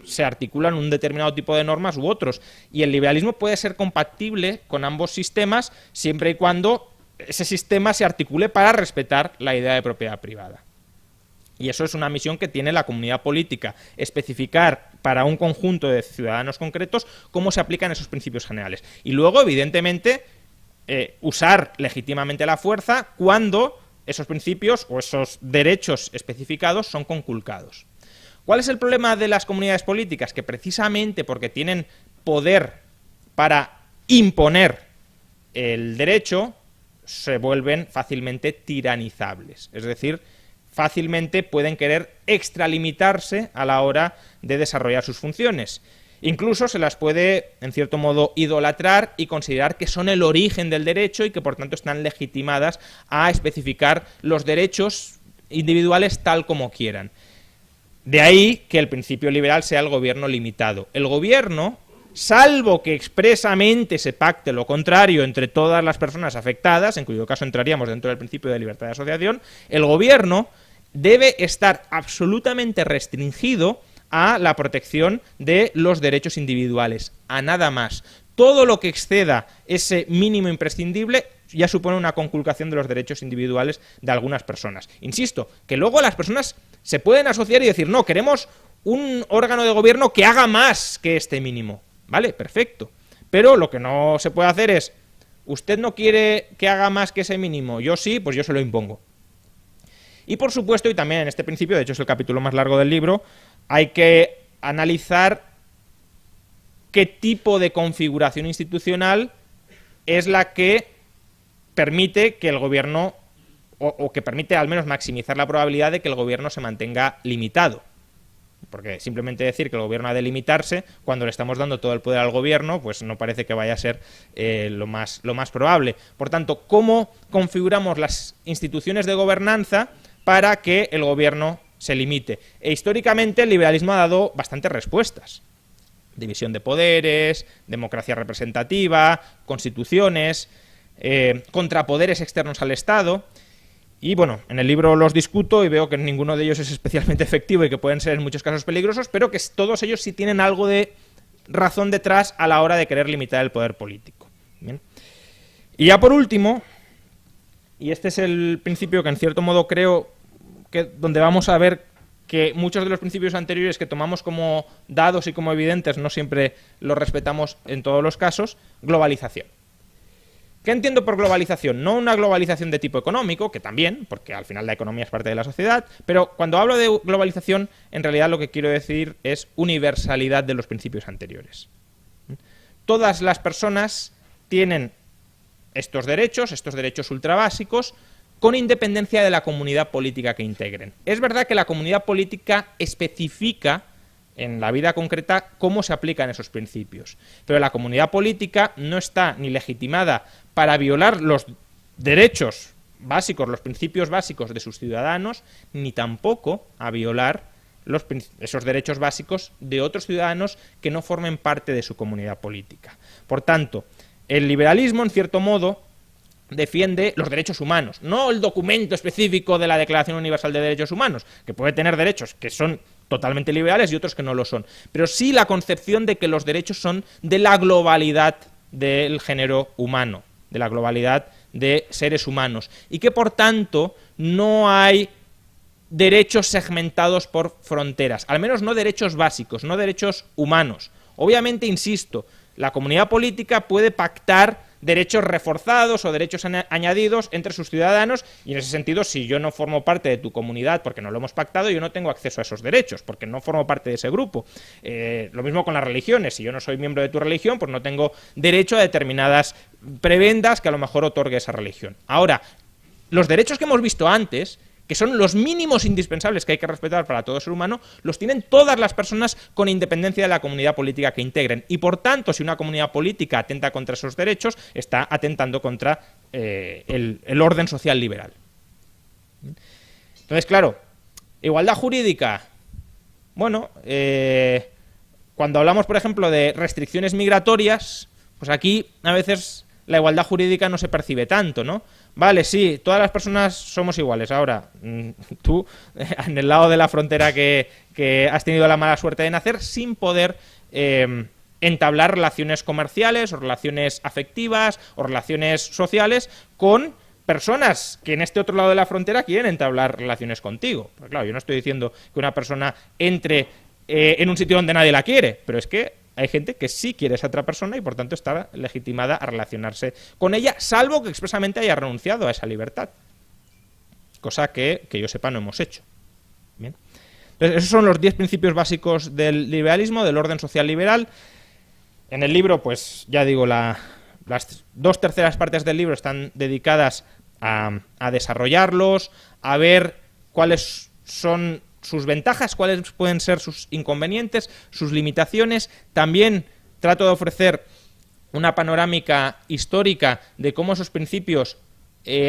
se articulan un determinado tipo de normas u otros. Y el liberalismo puede ser compatible con ambos sistemas siempre y cuando ese sistema se articule para respetar la idea de propiedad privada. Y eso es una misión que tiene la comunidad política, especificar para un conjunto de ciudadanos concretos cómo se aplican esos principios generales. Y luego, evidentemente, usar legítimamente la fuerza cuando esos principios o esos derechos especificados son conculcados. ¿Cuál es el problema de las comunidades políticas? Que precisamente porque tienen poder para imponer el derecho, se vuelven fácilmente tiranizables. Es decir, fácilmente pueden querer extralimitarse a la hora de desarrollar sus funciones. Incluso se las puede, en cierto modo, idolatrar y considerar que son el origen del derecho y que, por tanto, están legitimadas a especificar los derechos individuales tal como quieran. De ahí que el principio liberal sea el gobierno limitado. El gobierno, salvo que expresamente se pacte lo contrario entre todas las personas afectadas, en cuyo caso entraríamos dentro del principio de libertad de asociación, el gobierno debe estar absolutamente restringido a la protección de los derechos individuales, a nada más. Todo lo que exceda ese mínimo imprescindible ya supone una conculcación de los derechos individuales de algunas personas. Insisto, que luego las personas se pueden asociar y decir, no, queremos un órgano de gobierno que haga más que este mínimo. Vale, perfecto. Pero lo que no se puede hacer es, usted no quiere que haga más que ese mínimo, yo sí, pues yo se lo impongo. Y por supuesto, y también en este principio, de hecho es el capítulo más largo del libro, hay que analizar qué tipo de configuración institucional es la que permite que el gobierno, o que permite al menos maximizar la probabilidad de que el gobierno se mantenga limitado. Porque simplemente decir que el gobierno ha de limitarse, cuando le estamos dando todo el poder al gobierno, pues no parece que vaya a ser lo más probable. Por tanto, ¿cómo configuramos las instituciones de gobernanza para que el gobierno se limite? E históricamente el liberalismo ha dado bastantes respuestas. División de poderes, democracia representativa, constituciones, contrapoderes externos al Estado. Y bueno, en el libro los discuto y veo que ninguno de ellos es especialmente efectivo y que pueden ser en muchos casos peligrosos, pero que todos ellos sí tienen algo de razón detrás a la hora de querer limitar el poder político. Bien. Y ya por último, y este es el principio que en cierto modo creo que donde vamos a ver que muchos de los principios anteriores que tomamos como dados y como evidentes no siempre los respetamos en todos los casos, globalización. ¿Qué entiendo por globalización? No una globalización de tipo económico, que también, porque al final la economía es parte de la sociedad, pero cuando hablo de globalización, en realidad lo que quiero decir es universalidad de los principios anteriores. Todas las personas tienen estos derechos ultra básicos, con independencia de la comunidad política que integren. Es verdad que la comunidad política especifica en la vida concreta cómo se aplican esos principios, pero la comunidad política no está ni legitimada para violar los derechos básicos, los principios básicos de sus ciudadanos, ni tampoco a violar esos derechos básicos de otros ciudadanos que no formen parte de su comunidad política. Por tanto, el liberalismo, en cierto modo, defiende los derechos humanos, no el documento específico de la Declaración Universal de Derechos Humanos, que puede tener derechos que son totalmente liberales y otros que no lo son, pero sí la concepción de que los derechos son de la globalidad del género humano, de la globalidad de seres humanos, y que por tanto no hay derechos segmentados por fronteras, al menos no derechos básicos, no derechos humanos. Obviamente, insisto, la comunidad política puede pactar derechos reforzados o derechos añadidos entre sus ciudadanos, y en ese sentido, si yo no formo parte de tu comunidad porque no lo hemos pactado, yo no tengo acceso a esos derechos porque no formo parte de ese grupo. Lo mismo con las religiones, si yo no soy miembro de tu religión, pues no tengo derecho a determinadas prebendas que a lo mejor otorgue esa religión. Ahora, los derechos que hemos visto antes, que son los mínimos indispensables que hay que respetar para todo ser humano, los tienen todas las personas con independencia de la comunidad política que integren. Y por tanto, si una comunidad política atenta contra esos derechos, está atentando contra el orden social liberal. Entonces, claro, igualdad jurídica. Bueno, cuando hablamos, por ejemplo, de restricciones migratorias, pues aquí a veces la igualdad jurídica no se percibe tanto, ¿no? Vale, sí, todas las personas somos iguales. Ahora, tú, en el lado de la frontera que has tenido la mala suerte de nacer, sin poder entablar relaciones comerciales o relaciones afectivas o relaciones sociales con personas que en este otro lado de la frontera quieren entablar relaciones contigo. Pues claro, yo no estoy diciendo que una persona entre en un sitio donde nadie la quiere, pero es que hay gente que sí quiere a esa otra persona y por tanto está legitimada a relacionarse con ella, salvo que expresamente haya renunciado a esa libertad. Cosa que yo sepa no hemos hecho. Bien. Entonces, esos son los 10 principios básicos del liberalismo, del orden social liberal. En el libro, pues ya digo, las 2/3 partes del libro están dedicadas a desarrollarlos, a ver cuáles son sus ventajas, cuáles pueden ser sus inconvenientes, sus limitaciones. También trato de ofrecer una panorámica histórica de cómo esos principios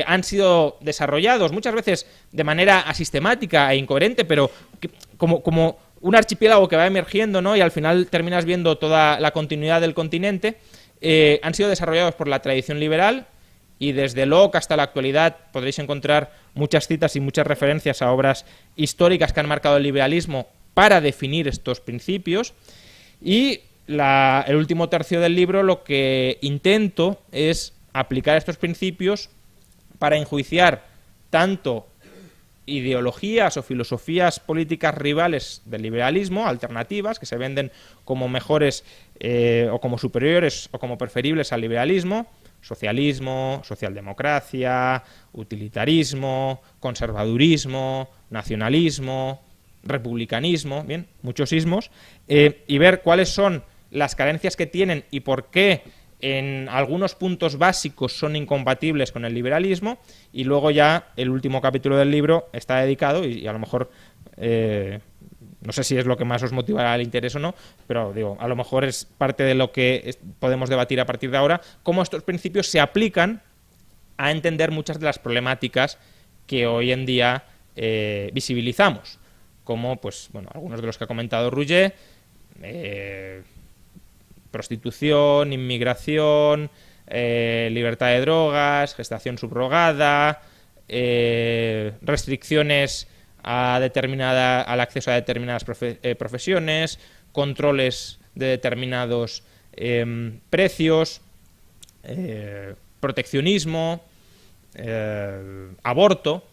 han sido desarrollados, muchas veces de manera asistemática e incoherente, pero como un archipiélago que va emergiendo, ¿no? Y al final terminas viendo toda la continuidad del continente. Han sido desarrollados por la tradición liberal, y desde Locke hasta la actualidad podréis encontrar muchas citas y muchas referencias a obras históricas que han marcado el liberalismo para definir estos principios. Y el último tercio del libro lo que intento es aplicar estos principios para enjuiciar tanto ideologías o filosofías políticas rivales del liberalismo, alternativas, que se venden como mejores o como superiores o como preferibles al liberalismo: socialismo, socialdemocracia, utilitarismo, conservadurismo, nacionalismo, republicanismo, bien, muchos ismos, y ver cuáles son las carencias que tienen y por qué en algunos puntos básicos son incompatibles con el liberalismo. Y luego ya el último capítulo del libro está dedicado, y a lo mejor no sé si es lo que más os motivará el interés o no, pero digo, a lo mejor es parte de lo que podemos debatir a partir de ahora, cómo estos principios se aplican a entender muchas de las problemáticas que hoy en día visibilizamos, como pues bueno, algunos de los que ha comentado Roger, prostitución, inmigración, libertad de drogas, gestación subrogada, restricciones al acceso a determinadas profesiones, controles de determinados precios, proteccionismo, aborto,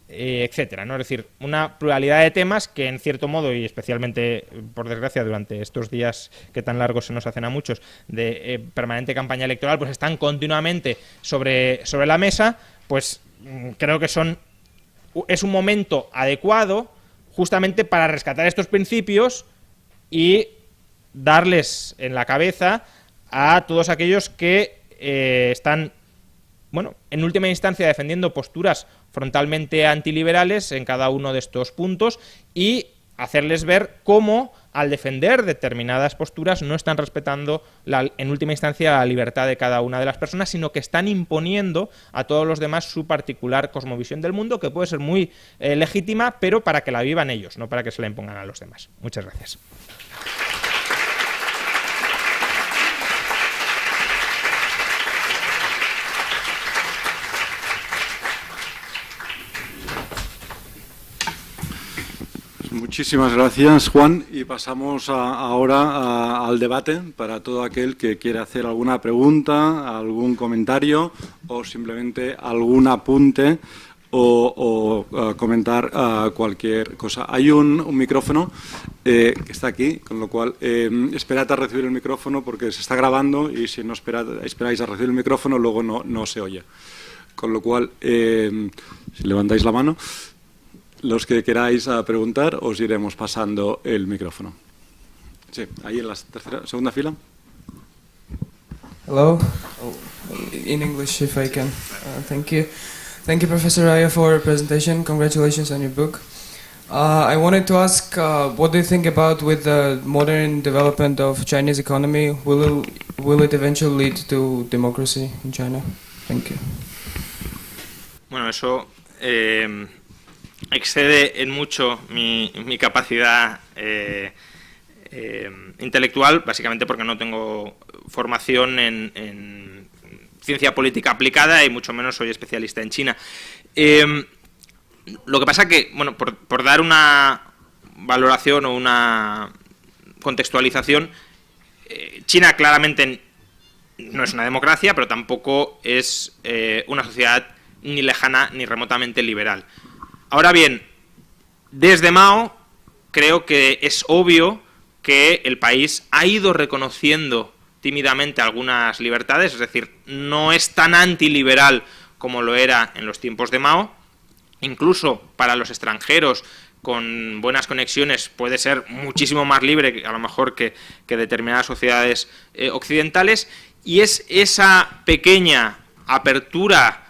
etcétera, ¿no? Es decir, una pluralidad de temas que en cierto modo, y especialmente por desgracia durante estos días que tan largos se nos hacen a muchos de permanente campaña electoral, pues están continuamente sobre la mesa. Pues creo que es un momento adecuado justamente para rescatar estos principios y darles en la cabeza a todos aquellos que están, bueno, en última instancia defendiendo posturas frontalmente antiliberales en cada uno de estos puntos, y hacerles ver cómo al defender determinadas posturas no están respetando en última instancia la libertad de cada una de las personas, sino que están imponiendo a todos los demás su particular cosmovisión del mundo, que puede ser muy legítima, pero para que la vivan ellos, no para que se la impongan a los demás. Muchas gracias. Muchísimas gracias, Juan, y pasamos ahora al debate para todo aquel que quiera hacer alguna pregunta, algún comentario o simplemente algún apunte o comentar cualquier cosa. Hay un micrófono que está aquí, con lo cual esperad a recibir el micrófono porque se está grabando y si no esperáis a recibir el micrófono luego no se oye. Con lo cual, si levantáis la mano, los que queráis preguntar, os iremos pasando el micrófono. Sí, ahí en la segunda fila. Hello, in English if I can. Thank you. Thank you, Professor Raya, for your presentation. Congratulations on your book. I wanted to ask, what do you think about with the modern development of Chinese economy? Will it eventually lead to democracy in China? Thank you. Bueno, eso excede en mucho mi capacidad intelectual, básicamente porque no tengo formación en ciencia política aplicada y mucho menos soy especialista en China. Lo que pasa que, bueno, por dar una valoración o una contextualización, China claramente no es una democracia, pero tampoco es una sociedad ni lejana ni remotamente liberal. Ahora bien, desde Mao creo que es obvio que el país ha ido reconociendo tímidamente algunas libertades, es decir, no es tan antiliberal como lo era en los tiempos de Mao. Incluso para los extranjeros con buenas conexiones puede ser muchísimo más libre a lo mejor que determinadas sociedades occidentales, y es esa pequeña apertura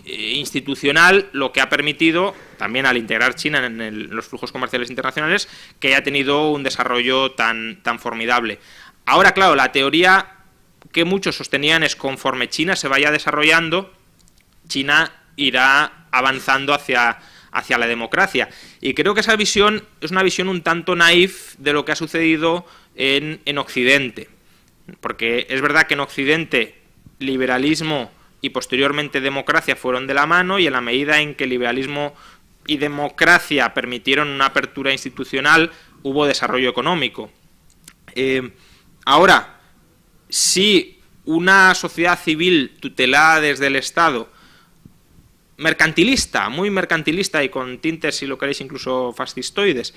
institucional lo que ha permitido, también al integrar China en los flujos comerciales internacionales, que haya tenido un desarrollo tan formidable. Ahora, claro, la teoría que muchos sostenían es conforme China se vaya desarrollando, China irá avanzando hacia la democracia. Y creo que esa visión es una visión un tanto naif de lo que ha sucedido en Occidente. Porque es verdad que en Occidente liberalismo y posteriormente democracia fueron de la mano, y en la medida en que liberalismo y democracia permitieron una apertura institucional, hubo desarrollo económico. Ahora, si una sociedad civil tutelada desde el Estado, mercantilista, muy mercantilista y con tintes, si lo queréis, incluso fascistoides,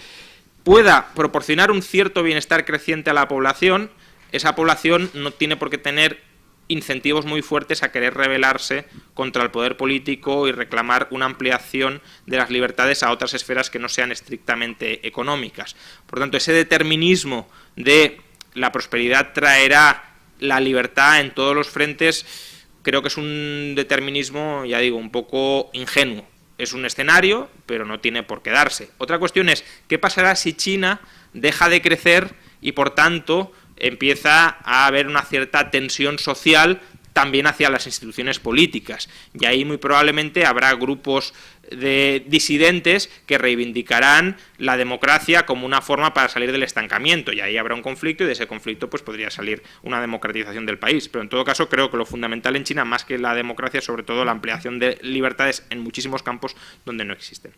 pueda proporcionar un cierto bienestar creciente a la población, esa población no tiene por qué tener incentivos muy fuertes a querer rebelarse contra el poder político y reclamar una ampliación de las libertades a otras esferas que no sean estrictamente económicas. Por tanto, ese determinismo de la prosperidad traerá la libertad en todos los frentes, creo que es un determinismo, ya digo, un poco ingenuo. Es un escenario, pero no tiene por qué darse. Otra cuestión es, ¿qué pasará si China deja de crecer y, por tanto, empieza a haber una cierta tensión social también hacia las instituciones políticas? Y ahí muy probablemente habrá grupos de disidentes que reivindicarán la democracia como una forma para salir del estancamiento, y ahí habrá un conflicto, y de ese conflicto pues podría salir una democratización del país. Pero en todo caso creo que lo fundamental en China, más que la democracia, es sobre todo la ampliación de libertades en muchísimos campos donde no existen.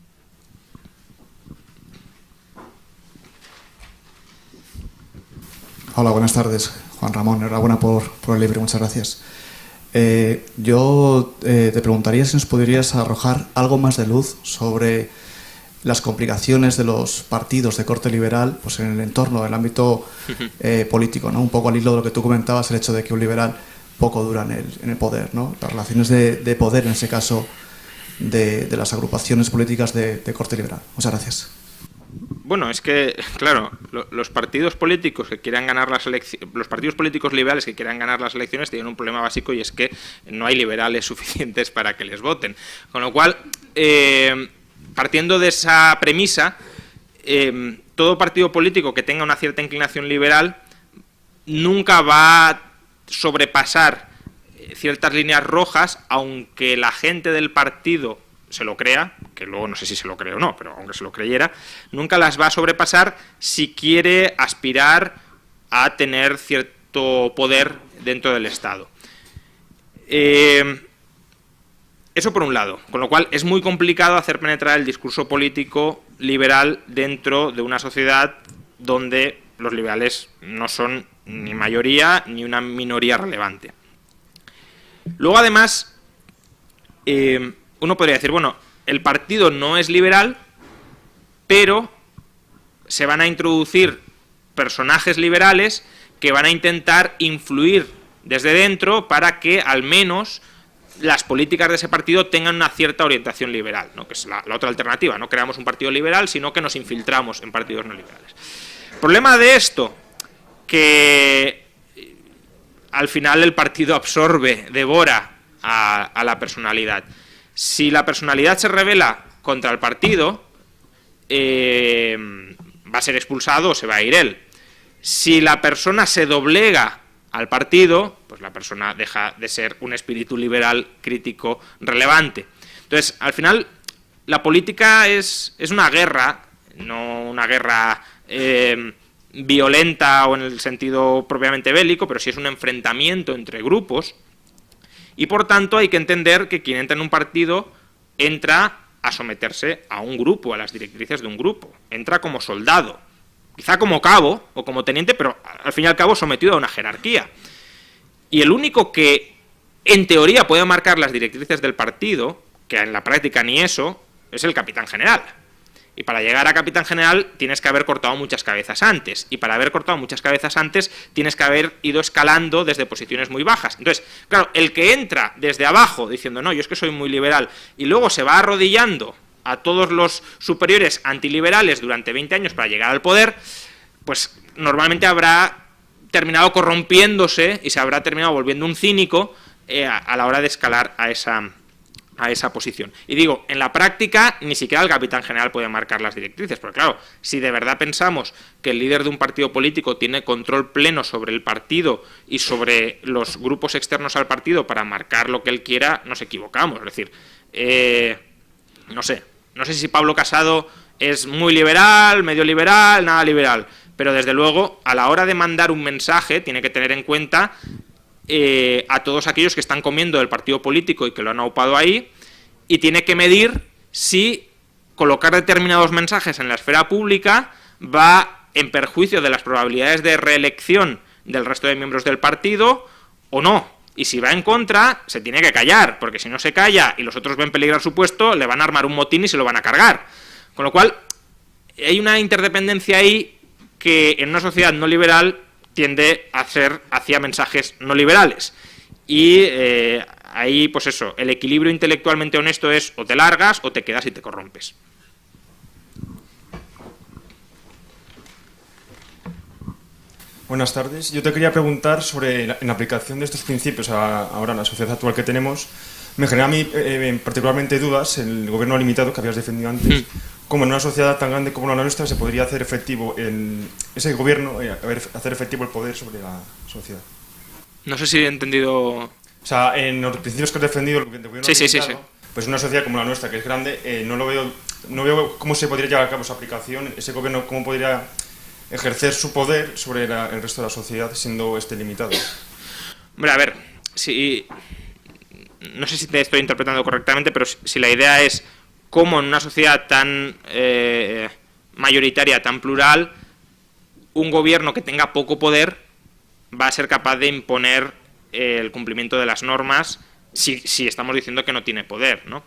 Hola, buenas tardes. Juan Ramón, enhorabuena por el libro, muchas gracias. Yo te preguntaría si nos podrías arrojar algo más de luz sobre las complicaciones de los partidos de corte liberal pues en el entorno, en el ámbito político, ¿no? Un poco al hilo de lo que tú comentabas, el hecho de que un liberal poco dura en el poder, ¿no? Las relaciones de poder, en ese caso, de las agrupaciones políticas de corte liberal. Muchas gracias. Bueno, es que, claro, los partidos políticos que quieran ganar las elecciones, los partidos políticos liberales que quieran ganar las elecciones tienen un problema básico, y es que no hay liberales suficientes para que les voten. Con lo cual, partiendo de esa premisa, todo partido político que tenga una cierta inclinación liberal nunca va a sobrepasar ciertas líneas rojas, aunque la gente del partido se lo crea, que luego no sé si se lo cree o no, pero aunque se lo creyera, nunca las va a sobrepasar si quiere aspirar a tener cierto poder dentro del Estado. Eso por un lado, con lo cual es muy complicado hacer penetrar el discurso político liberal dentro de una sociedad donde los liberales no son ni mayoría ni una minoría relevante. Luego, además, uno podría decir, bueno, el partido no es liberal, pero se van a introducir personajes liberales que van a intentar influir desde dentro para que al menos las políticas de ese partido tengan una cierta orientación liberal, ¿no? Que es la otra alternativa, no creamos un partido liberal, sino que nos infiltramos en partidos no liberales. El problema de esto, que al final el partido absorbe, devora a la personalidad. Si la personalidad se rebela contra el partido, va a ser expulsado o se va a ir él. Si la persona se doblega al partido, pues la persona deja de ser un espíritu liberal crítico relevante. Entonces, al final, la política es una guerra, no una guerra violenta o en el sentido propiamente bélico, pero sí es un enfrentamiento entre grupos, y por tanto hay que entender que quien entra en un partido entra a someterse a un grupo, a las directrices de un grupo, entra como soldado, quizá como cabo o como teniente, pero al fin y al cabo sometido a una jerarquía. Y el único que, en teoría, puede marcar las directrices del partido, que en la práctica ni eso, es el capitán general. Y para llegar a capitán general tienes que haber cortado muchas cabezas antes. Y para haber cortado muchas cabezas antes tienes que haber ido escalando desde posiciones muy bajas. Entonces, claro, el que entra desde abajo diciendo, no, yo es que soy muy liberal, y luego se va arrodillando a todos los superiores antiliberales durante 20 años para llegar al poder, pues normalmente habrá terminado corrompiéndose y se habrá terminado volviendo un cínico a la hora de escalar a esa posición. Y digo, en la práctica ni siquiera el capitán general puede marcar las directrices, porque claro, si de verdad pensamos que el líder de un partido político tiene control pleno sobre el partido y sobre los grupos externos al partido para marcar lo que él quiera, nos equivocamos. Es decir, no sé si Pablo Casado es muy liberal, medio liberal, nada liberal, pero desde luego a la hora de mandar un mensaje tiene que tener en cuenta a todos aquellos que están comiendo del partido político y que lo han aupado ahí, y tiene que medir si colocar determinados mensajes en la esfera pública va en perjuicio de las probabilidades de reelección del resto de miembros del partido o no. Y si va en contra, se tiene que callar, porque si no se calla y los otros ven peligrar su puesto, le van a armar un motín y se lo van a cargar. Con lo cual, hay una interdependencia ahí que en una sociedad no liberal tiende a ser hacia mensajes no liberales. Y ahí, pues eso, el equilibrio intelectualmente honesto es o te largas o te quedas y te corrompes. Buenas tardes. Yo te quería preguntar sobre en la aplicación de estos principios ahora en la sociedad actual que tenemos. Me genera a mí particularmente dudas el gobierno limitado que habías defendido antes. Cómo en una sociedad tan grande como la nuestra se podría hacer efectivo ese gobierno, hacer efectivo el poder sobre la sociedad. No sé si he entendido... O sea, en los principios que has defendido el gobierno limitado, Sí. pues una sociedad como la nuestra, que es grande, no veo cómo se podría llevar a cabo su aplicación, ese gobierno cómo podría ejercer su poder sobre el resto de la sociedad siendo limitado. Hombre, a ver, si... No sé si te estoy interpretando correctamente, pero si la idea es cómo en una sociedad tan mayoritaria, tan plural, un gobierno que tenga poco poder va a ser capaz de imponer el cumplimiento de las normas si estamos diciendo que no tiene poder, ¿no?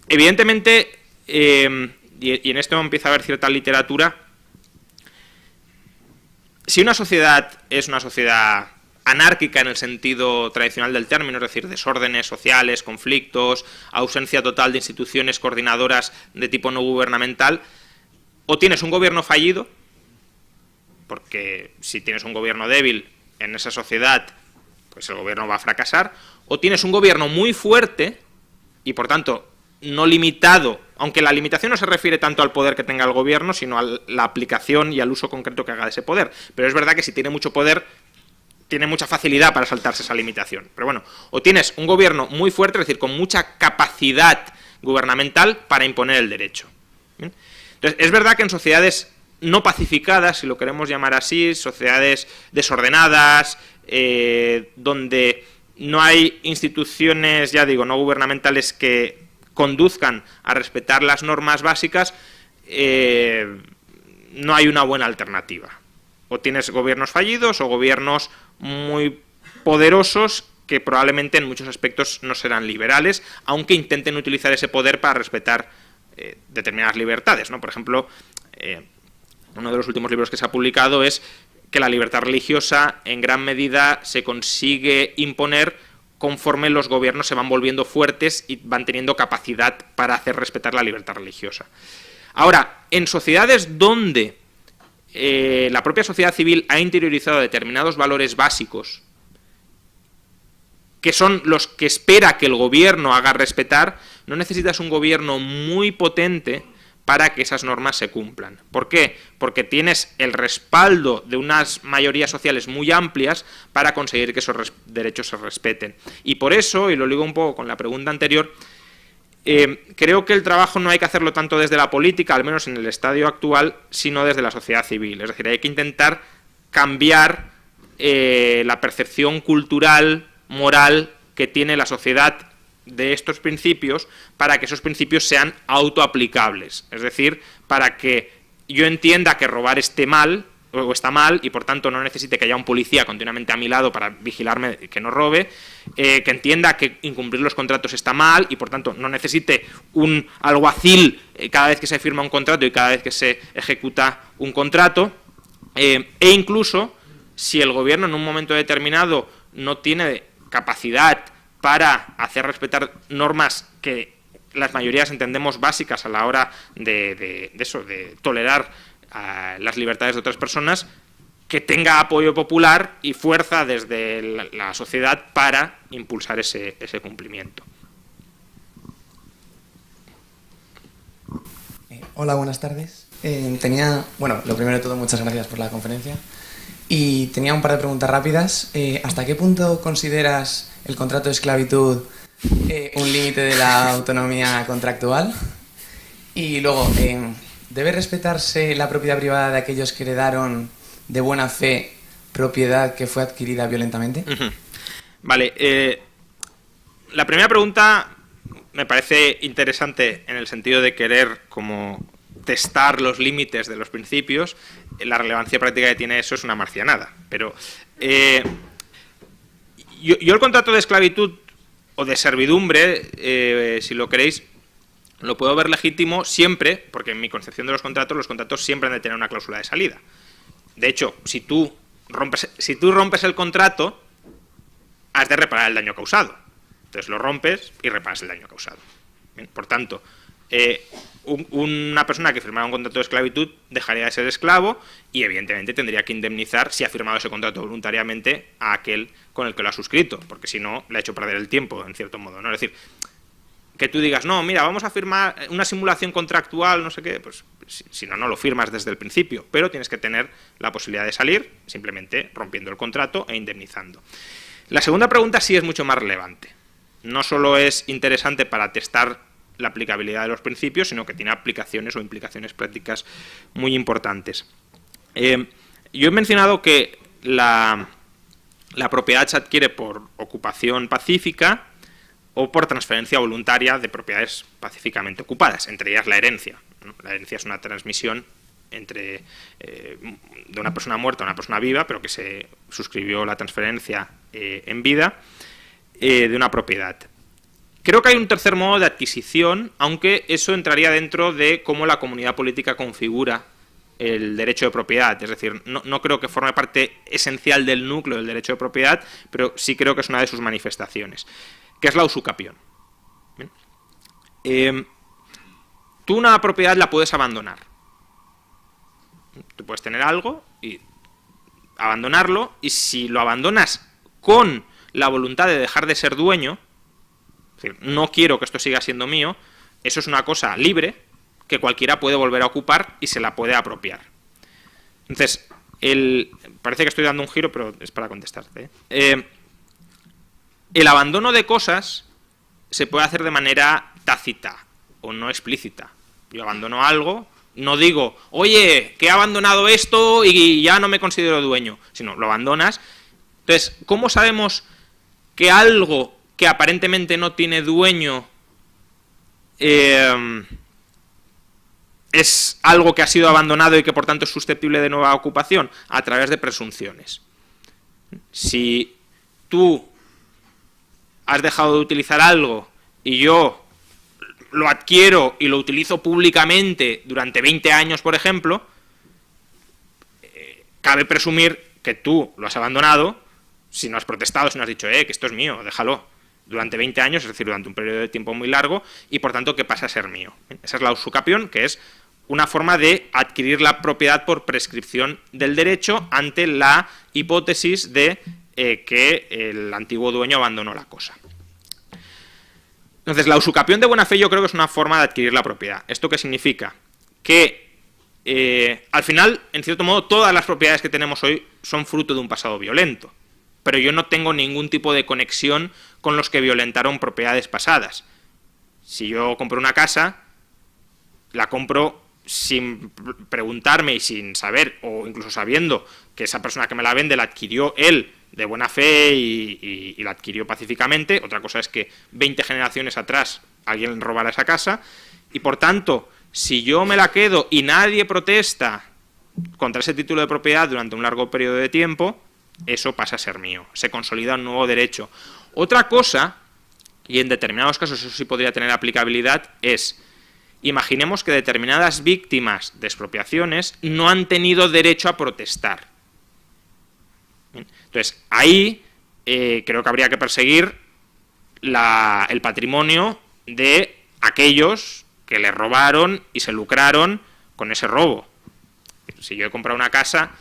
Evidentemente, y en esto empieza a haber cierta literatura, si una sociedad es una sociedad anárquica en el sentido tradicional del término, es decir, desórdenes sociales, conflictos, ausencia total de instituciones coordinadoras de tipo no gubernamental, o tienes un gobierno fallido, porque si tienes un gobierno débil en esa sociedad, pues el gobierno va a fracasar, o tienes un gobierno muy fuerte y por tanto no limitado, aunque la limitación no se refiere tanto al poder que tenga el gobierno, sino a la aplicación y al uso concreto que haga de ese poder. Pero es verdad que si tiene mucho poder, tiene mucha facilidad para saltarse esa limitación. Pero bueno, o tienes un gobierno muy fuerte, es decir, con mucha capacidad gubernamental para imponer el derecho. ¿Bien? Entonces, es verdad que en sociedades no pacificadas, si lo queremos llamar así, sociedades desordenadas, donde no hay instituciones, ya digo, no gubernamentales que conduzcan a respetar las normas básicas, no hay una buena alternativa. O tienes gobiernos fallidos o gobiernos muy poderosos que probablemente en muchos aspectos no serán liberales, aunque intenten utilizar ese poder para respetar determinadas libertades, ¿no? Por ejemplo, uno de los últimos libros que se ha publicado es que la libertad religiosa en gran medida se consigue imponer conforme los gobiernos se van volviendo fuertes y van teniendo capacidad para hacer respetar la libertad religiosa. Ahora, en sociedades donde la propia sociedad civil ha interiorizado determinados valores básicos, que son los que espera que el gobierno haga respetar, no necesitas un gobierno muy potente para que esas normas se cumplan. ¿Por qué? Porque tienes el respaldo de unas mayorías sociales muy amplias para conseguir que esos derechos se respeten. Y por eso, y lo ligo un poco con la pregunta anterior, creo que el trabajo no hay que hacerlo tanto desde la política, al menos en el estadio actual, sino desde la sociedad civil. Es decir, hay que intentar cambiar la percepción cultural, moral que tiene la sociedad de estos principios para que esos principios sean autoaplicables. Es decir, para que yo entienda que robar esté mal o está mal y por tanto no necesite que haya un policía continuamente a mi lado para vigilarme que no robe, que entienda que incumplir los contratos está mal y por tanto no necesite un alguacil cada vez que se firma un contrato y cada vez que se ejecuta un contrato, e incluso si el gobierno en un momento determinado no tiene capacidad para hacer respetar normas que las mayorías entendemos básicas a la hora de tolerar las libertades de otras personas, que tenga apoyo popular y fuerza desde la sociedad para impulsar ese cumplimiento. Hola, buenas tardes. Bueno, lo primero de todo, muchas gracias por la conferencia. Y tenía un par de preguntas rápidas. ¿Hasta qué punto consideras el contrato de esclavitud un límite de la autonomía contractual? Y luego, ¿debe respetarse la propiedad privada de aquellos que heredaron de buena fe propiedad que fue adquirida violentamente? Vale. La primera pregunta me parece interesante en el sentido de querer como testar los límites de los principios. La relevancia práctica que tiene eso es una marcianada. Pero yo el contrato de esclavitud o de servidumbre, si lo queréis, lo puedo ver legítimo siempre, porque en mi concepción de los contratos siempre han de tener una cláusula de salida. De hecho, si tú rompes el contrato, has de reparar el daño causado. Entonces lo rompes y reparas el daño causado. Bien, por tanto, una persona que firmara un contrato de esclavitud dejaría de ser esclavo y evidentemente tendría que indemnizar, si ha firmado ese contrato voluntariamente, a aquel con el que lo ha suscrito, porque si no, le ha hecho perder el tiempo, en cierto modo, ¿no? Es decir, que tú digas, no, mira, vamos a firmar una simulación contractual, no sé qué, pues si no, no lo firmas desde el principio, pero tienes que tener la posibilidad de salir simplemente rompiendo el contrato e indemnizando. La segunda pregunta sí es mucho más relevante. No solo es interesante para testar la aplicabilidad de los principios, sino que tiene aplicaciones o implicaciones prácticas muy importantes. Yo he mencionado que la propiedad se adquiere por ocupación pacífica o por transferencia voluntaria de propiedades pacíficamente ocupadas, entre ellas la herencia, ¿no? La herencia es una transmisión de una persona muerta a una persona viva, pero que se suscribió la transferencia en vida de una propiedad. Creo que hay un tercer modo de adquisición, aunque eso entraría dentro de cómo la comunidad política configura el derecho de propiedad. Es decir, no creo que forme parte esencial del núcleo del derecho de propiedad, pero sí creo que es una de sus manifestaciones, que es la usucapión. Tú una propiedad la puedes abandonar. Tú puedes tener algo y abandonarlo, y si lo abandonas con la voluntad de dejar de ser dueño, es decir, no quiero que esto siga siendo mío, eso es una cosa libre que cualquiera puede volver a ocupar y se la puede apropiar. Entonces, parece que estoy dando un giro, pero es para contestarte. El abandono de cosas se puede hacer de manera tácita o no explícita. Yo abandono algo, no digo, oye, que he abandonado esto y ya no me considero dueño, sino lo abandonas. Entonces, ¿cómo sabemos que algo que aparentemente no tiene dueño es algo que ha sido abandonado y que por tanto es susceptible de nueva ocupación? A través de presunciones. Si tú has dejado de utilizar algo y yo lo adquiero y lo utilizo públicamente durante 20 años, por ejemplo, cabe presumir que tú lo has abandonado si no has protestado, si no has dicho, que esto es mío, déjalo, durante 20 años, es decir, durante un periodo de tiempo muy largo, y por tanto que pasa a ser mío. Esa es la usucapión, que es una forma de adquirir la propiedad por prescripción del derecho ante la hipótesis de que el antiguo dueño abandonó la cosa. Entonces, la usucapión de buena fe yo creo que es una forma de adquirir la propiedad. ¿Esto qué significa? Que al final, en cierto modo, todas las propiedades que tenemos hoy son fruto de un pasado violento. Pero yo no tengo ningún tipo de conexión con los que violentaron propiedades pasadas. Si yo compro una casa, la compro sin preguntarme y sin saber, o incluso sabiendo que esa persona que me la vende la adquirió él de buena fe y la adquirió pacíficamente. Otra cosa es que 20 generaciones atrás alguien robara esa casa, y por tanto, si yo me la quedo y nadie protesta contra ese título de propiedad durante un largo periodo de tiempo, eso pasa a ser mío, se consolida un nuevo derecho. Otra cosa, y en determinados casos eso sí podría tener aplicabilidad, es, imaginemos que determinadas víctimas de expropiaciones no han tenido derecho a protestar. Bien. Entonces, ahí creo que habría que perseguir el patrimonio de aquellos que le robaron y se lucraron con ese robo. Si yo he comprado una casa,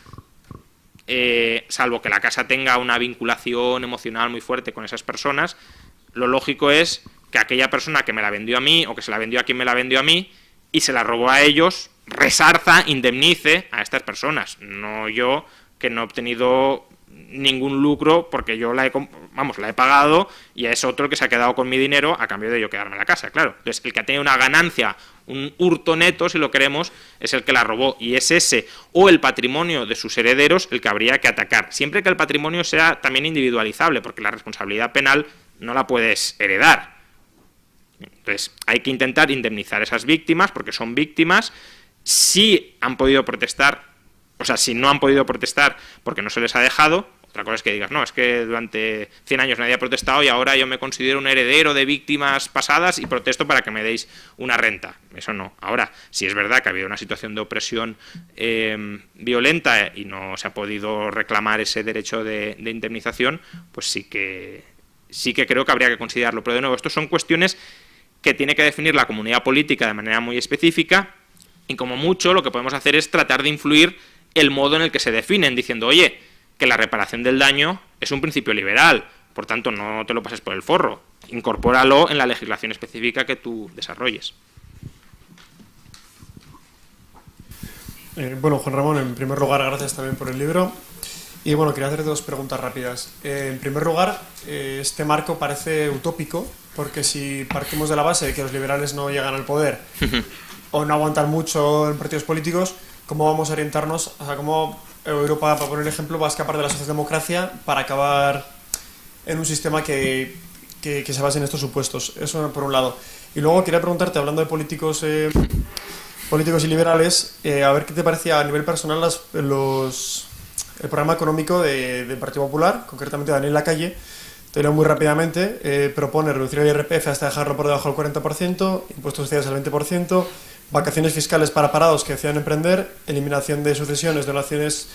salvo que la casa tenga una vinculación emocional muy fuerte con esas personas, lo lógico es que aquella persona que me la vendió a mí, o que se la vendió a quien me la vendió a mí, y se la robó a ellos, resarza, indemnice a estas personas, no yo, que no he obtenido ningún lucro porque yo la he pagado, y es otro el que se ha quedado con mi dinero a cambio de yo quedarme en la casa, claro. Entonces, el que ha tenido una ganancia, un hurto neto, si lo queremos, es el que la robó, y es ese, o el patrimonio de sus herederos, el que habría que atacar, siempre que el patrimonio sea también individualizable, porque la responsabilidad penal no la puedes heredar. Entonces, hay que intentar indemnizar a esas víctimas, porque son víctimas. Si han podido protestar, o sea, si no han podido protestar porque no se les ha dejado, otra cosa es que digas, no, es que durante 100 años nadie ha protestado y ahora yo me considero un heredero de víctimas pasadas y protesto para que me deis una renta. Eso no. Ahora, si es verdad que ha habido una situación de opresión violenta y no se ha podido reclamar ese derecho de indemnización, pues sí que creo que habría que considerarlo. Pero de nuevo, estas son cuestiones que tiene que definir la comunidad política de manera muy específica, y como mucho lo que podemos hacer es tratar de influir el modo en el que se definen, diciendo, oye, que la reparación del daño es un principio liberal, por tanto no te lo pases por el forro, incorpóralo en la legislación específica que tú desarrolles. Bueno, Juan Ramón, en primer lugar, gracias también por el libro. Y bueno, quería hacer dos preguntas rápidas. En primer lugar, este marco parece utópico, porque si partimos de la base de que los liberales no llegan al poder o no aguantan mucho en partidos políticos, ¿cómo vamos a orientarnos? O sea, ¿cómo Europa, para poner el ejemplo, va a escapar de la socialdemocracia para acabar en un sistema que se base en estos supuestos? Eso por un lado. Y luego quería preguntarte, hablando de políticos y liberales, a ver qué te parecía a nivel personal el programa económico del Partido Popular, concretamente Daniel Lacalle. Te leo muy rápidamente. Propone reducir el IRPF hasta dejarlo por debajo del 40%, impuestos sociales al 20%, vacaciones fiscales para parados que decidan emprender, eliminación de sucesiones, donaciones,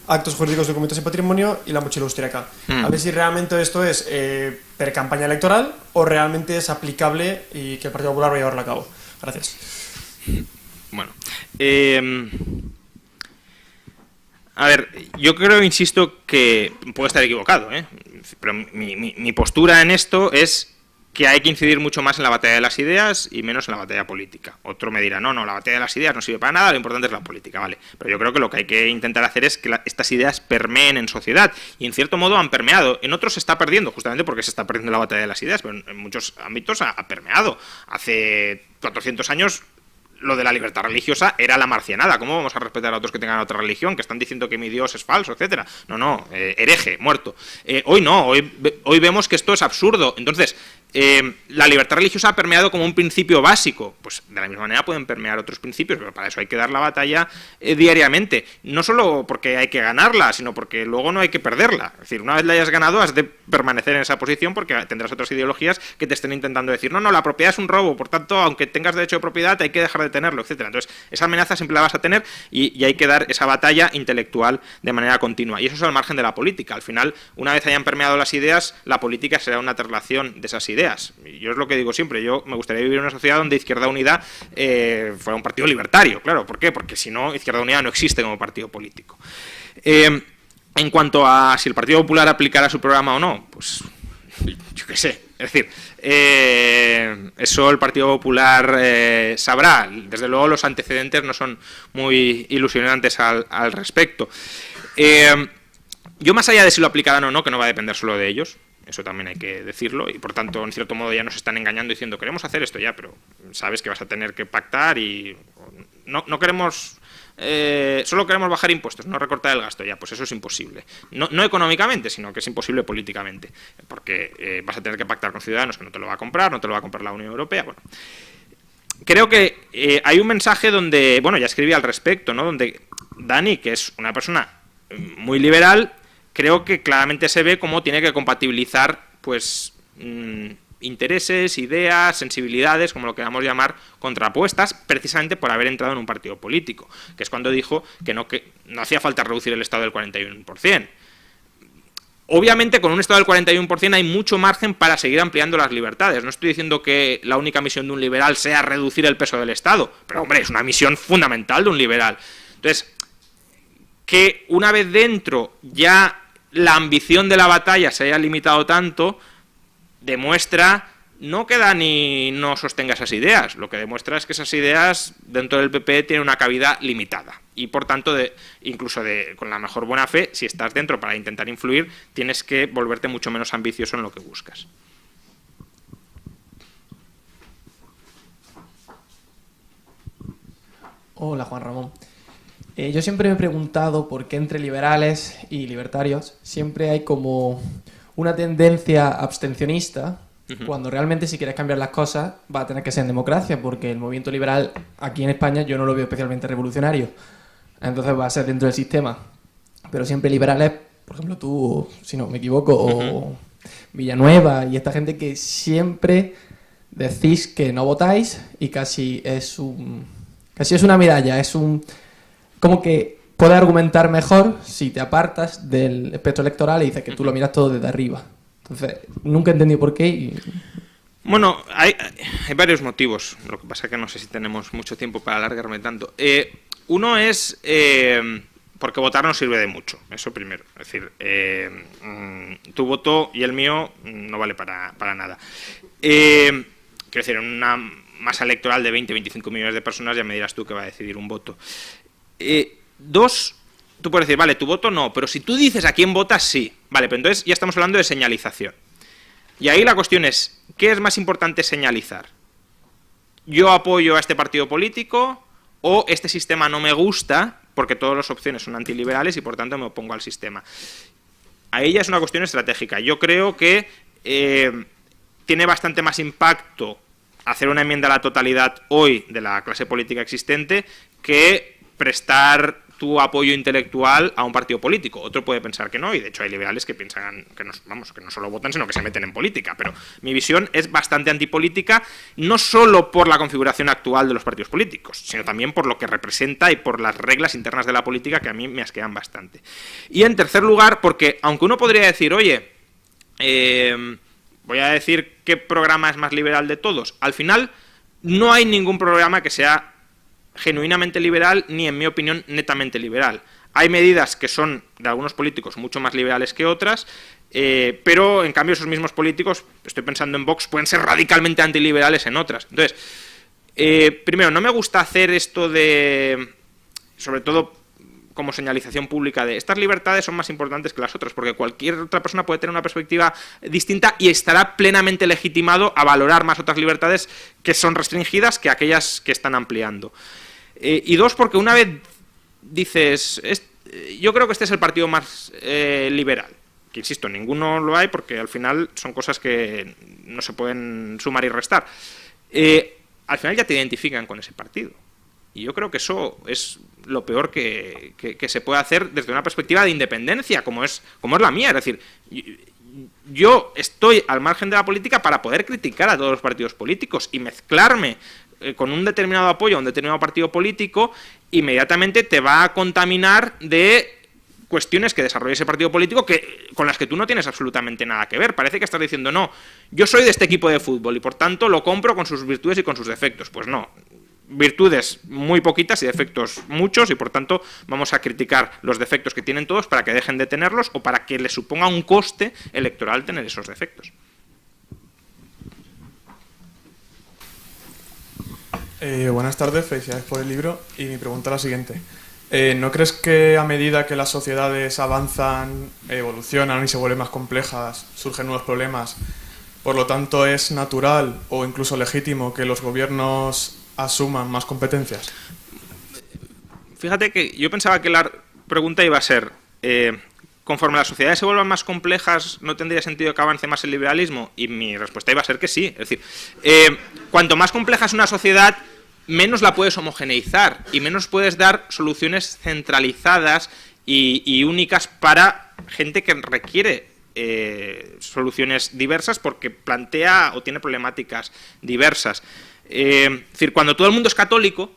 actos jurídicos, documentos y patrimonio, y la mochila austríaca. A ver si realmente esto es campaña electoral o realmente es aplicable y que el Partido Popular va a llevarlo a cabo. Gracias. Bueno, a ver, yo creo, insisto, que puedo estar equivocado, pero mi postura en esto es que hay que incidir mucho más en la batalla de las ideas y menos en la batalla política. Otro me dirá, no, la batalla de las ideas no sirve para nada, lo importante es la política, vale. Pero yo creo que lo que hay que intentar hacer es que estas ideas permeen en sociedad, y en cierto modo han permeado. En otros se está perdiendo, justamente porque se está perdiendo la batalla de las ideas, pero en muchos ámbitos ha permeado. Hace 400 años lo de la libertad religiosa era la marcianada. ¿Cómo vamos a respetar a otros que tengan otra religión, que están diciendo que mi Dios es falso, etcétera? No, hereje, muerto. Hoy no, hoy vemos que esto es absurdo. Entonces, la libertad religiosa ha permeado como un principio básico. Pues de la misma manera pueden permear otros principios, pero para eso hay que dar la batalla diariamente. No solo porque hay que ganarla, sino porque luego no hay que perderla. Es decir, una vez la hayas ganado, has de permanecer en esa posición porque tendrás otras ideologías que te estén intentando decir, no, la propiedad es un robo, por tanto, aunque tengas derecho de propiedad, hay que dejar de tenerlo, etcétera. Entonces, esa amenaza siempre la vas a tener y hay que dar esa batalla intelectual de manera continua. Y eso es al margen de la política. Al final, una vez hayan permeado las ideas, la política será una traslación de esas ideas. Y yo es lo que digo siempre, yo me gustaría vivir en una sociedad donde Izquierda Unida fuera un partido libertario, claro, ¿por qué? Porque si no, Izquierda Unida no existe como partido político. En cuanto a si el Partido Popular aplicará su programa o no, pues yo qué sé, es decir, eso el Partido Popular sabrá. Desde luego los antecedentes no son muy ilusionantes al respecto. Yo, más allá de si lo aplicarán o no, que no va a depender solo de ellos, eso también hay que decirlo, y por tanto, en cierto modo, ya nos están engañando diciendo, queremos hacer esto ya, pero sabes que vas a tener que pactar y no queremos... solo queremos bajar impuestos, no recortar el gasto, ya, pues eso es imposible. No económicamente, sino que es imposible políticamente, porque vas a tener que pactar con ciudadanos que no te lo va a comprar, no te lo va a comprar la Unión Europea, bueno. Creo que hay un mensaje donde, bueno, ya escribí al respecto, ¿no? Donde Dani, que es una persona muy liberal, creo que claramente se ve cómo tiene que compatibilizar, pues, intereses, ideas, sensibilidades, como lo queramos llamar, contrapuestas, precisamente por haber entrado en un partido político, que es cuando dijo que no hacía falta reducir el Estado del 41%. Obviamente, con un Estado del 41% hay mucho margen para seguir ampliando las libertades. No estoy diciendo que la única misión de un liberal sea reducir el peso del Estado, pero, hombre, es una misión fundamental de un liberal. Entonces, que una vez dentro ya la ambición de la batalla se haya limitado tanto, demuestra no que Dani no sostenga esas ideas, lo que demuestra es que esas ideas dentro del PP tienen una cabida limitada y por tanto, incluso con la mejor buena fe, si estás dentro para intentar influir, tienes que volverte mucho menos ambicioso en lo que buscas. Hola, Juan Ramón. Yo siempre me he preguntado por qué entre liberales y libertarios siempre hay como una tendencia abstencionista, cuando realmente si quieres cambiar las cosas va a tener que ser en democracia, porque el movimiento liberal aquí en España yo no lo veo especialmente revolucionario, entonces va a ser dentro del sistema. Pero siempre liberales, por ejemplo tú, si no me equivoco, o Villanueva y esta gente que siempre decís que no votáis y casi es una medalla, es un... como que puedes argumentar mejor si te apartas del espectro electoral y dices que tú lo miras todo desde arriba. Entonces, nunca he entendido por qué. Bueno, hay varios motivos. Lo que pasa es que no sé si tenemos mucho tiempo para alargarme tanto. Uno es porque votar no sirve de mucho, eso primero. Es decir, tu voto y el mío no vale para nada. Quiero decir, en una masa electoral de 20-25 millones de personas ya me dirás tú que va a decidir un voto. Dos, tú puedes decir, vale, tu voto no, pero si tú dices a quién votas, sí. Vale, pero entonces ya estamos hablando de señalización. Y ahí la cuestión es, ¿qué es más importante señalizar? ¿Yo apoyo a este partido político o este sistema no me gusta porque todas las opciones son antiliberales y por tanto me opongo al sistema? Ahí ya es una cuestión estratégica. Yo creo que tiene bastante más impacto hacer una enmienda a la totalidad hoy de la clase política existente que prestar tu apoyo intelectual a un partido político. Otro puede pensar que no, y de hecho hay liberales que piensan que no solo votan, sino que se meten en política, pero mi visión es bastante antipolítica, no solo por la configuración actual de los partidos políticos, sino también por lo que representa y por las reglas internas de la política que a mí me asquean bastante. Y en tercer lugar, porque aunque uno podría decir, oye, voy a decir qué programa es más liberal de todos, al final no hay ningún programa que sea genuinamente liberal, ni en mi opinión netamente liberal. Hay medidas que son de algunos políticos mucho más liberales que otras, pero en cambio esos mismos políticos, estoy pensando en Vox, pueden ser radicalmente antiliberales en otras. Entonces, primero, no me gusta hacer esto de, sobre todo como señalización pública, de estas libertades son más importantes que las otras, porque cualquier otra persona puede tener una perspectiva distinta y estará plenamente legitimado a valorar más otras libertades que son restringidas que aquellas que están ampliando. Y dos, porque una vez dices, yo creo que este es el partido más liberal, que insisto, ninguno lo hay porque al final son cosas que no se pueden sumar y restar, al final ya te identifican con ese partido. Y yo creo que eso es lo peor que se puede hacer desde una perspectiva de independencia, como es la mía. Es decir, yo estoy al margen de la política para poder criticar a todos los partidos políticos y mezclarme con un determinado apoyo a un determinado partido político, inmediatamente te va a contaminar de cuestiones que desarrolla ese partido político con las que tú no tienes absolutamente nada que ver. Parece que estás diciendo, no, yo soy de este equipo de fútbol y por tanto lo compro con sus virtudes y con sus defectos. Pues no, virtudes muy poquitas y defectos muchos, y por tanto vamos a criticar los defectos que tienen todos para que dejen de tenerlos o para que les suponga un coste electoral tener esos defectos. Buenas tardes, felicidades por el libro, y mi pregunta es la siguiente. ¿No crees que a medida que las sociedades avanzan, evolucionan y se vuelven más complejas, surgen nuevos problemas? Por lo tanto, ¿es natural o incluso legítimo que los gobiernos asuman más competencias? Fíjate que yo pensaba que la pregunta iba a ser, conforme las sociedades se vuelvan más complejas, ¿no tendría sentido que avance más el liberalismo? Y mi respuesta iba a ser que sí. Es decir, cuanto más compleja es una sociedad, menos la puedes homogeneizar y menos puedes dar soluciones centralizadas y únicas para gente que requiere soluciones diversas porque plantea o tiene problemáticas diversas. Es decir, cuando todo el mundo es católico,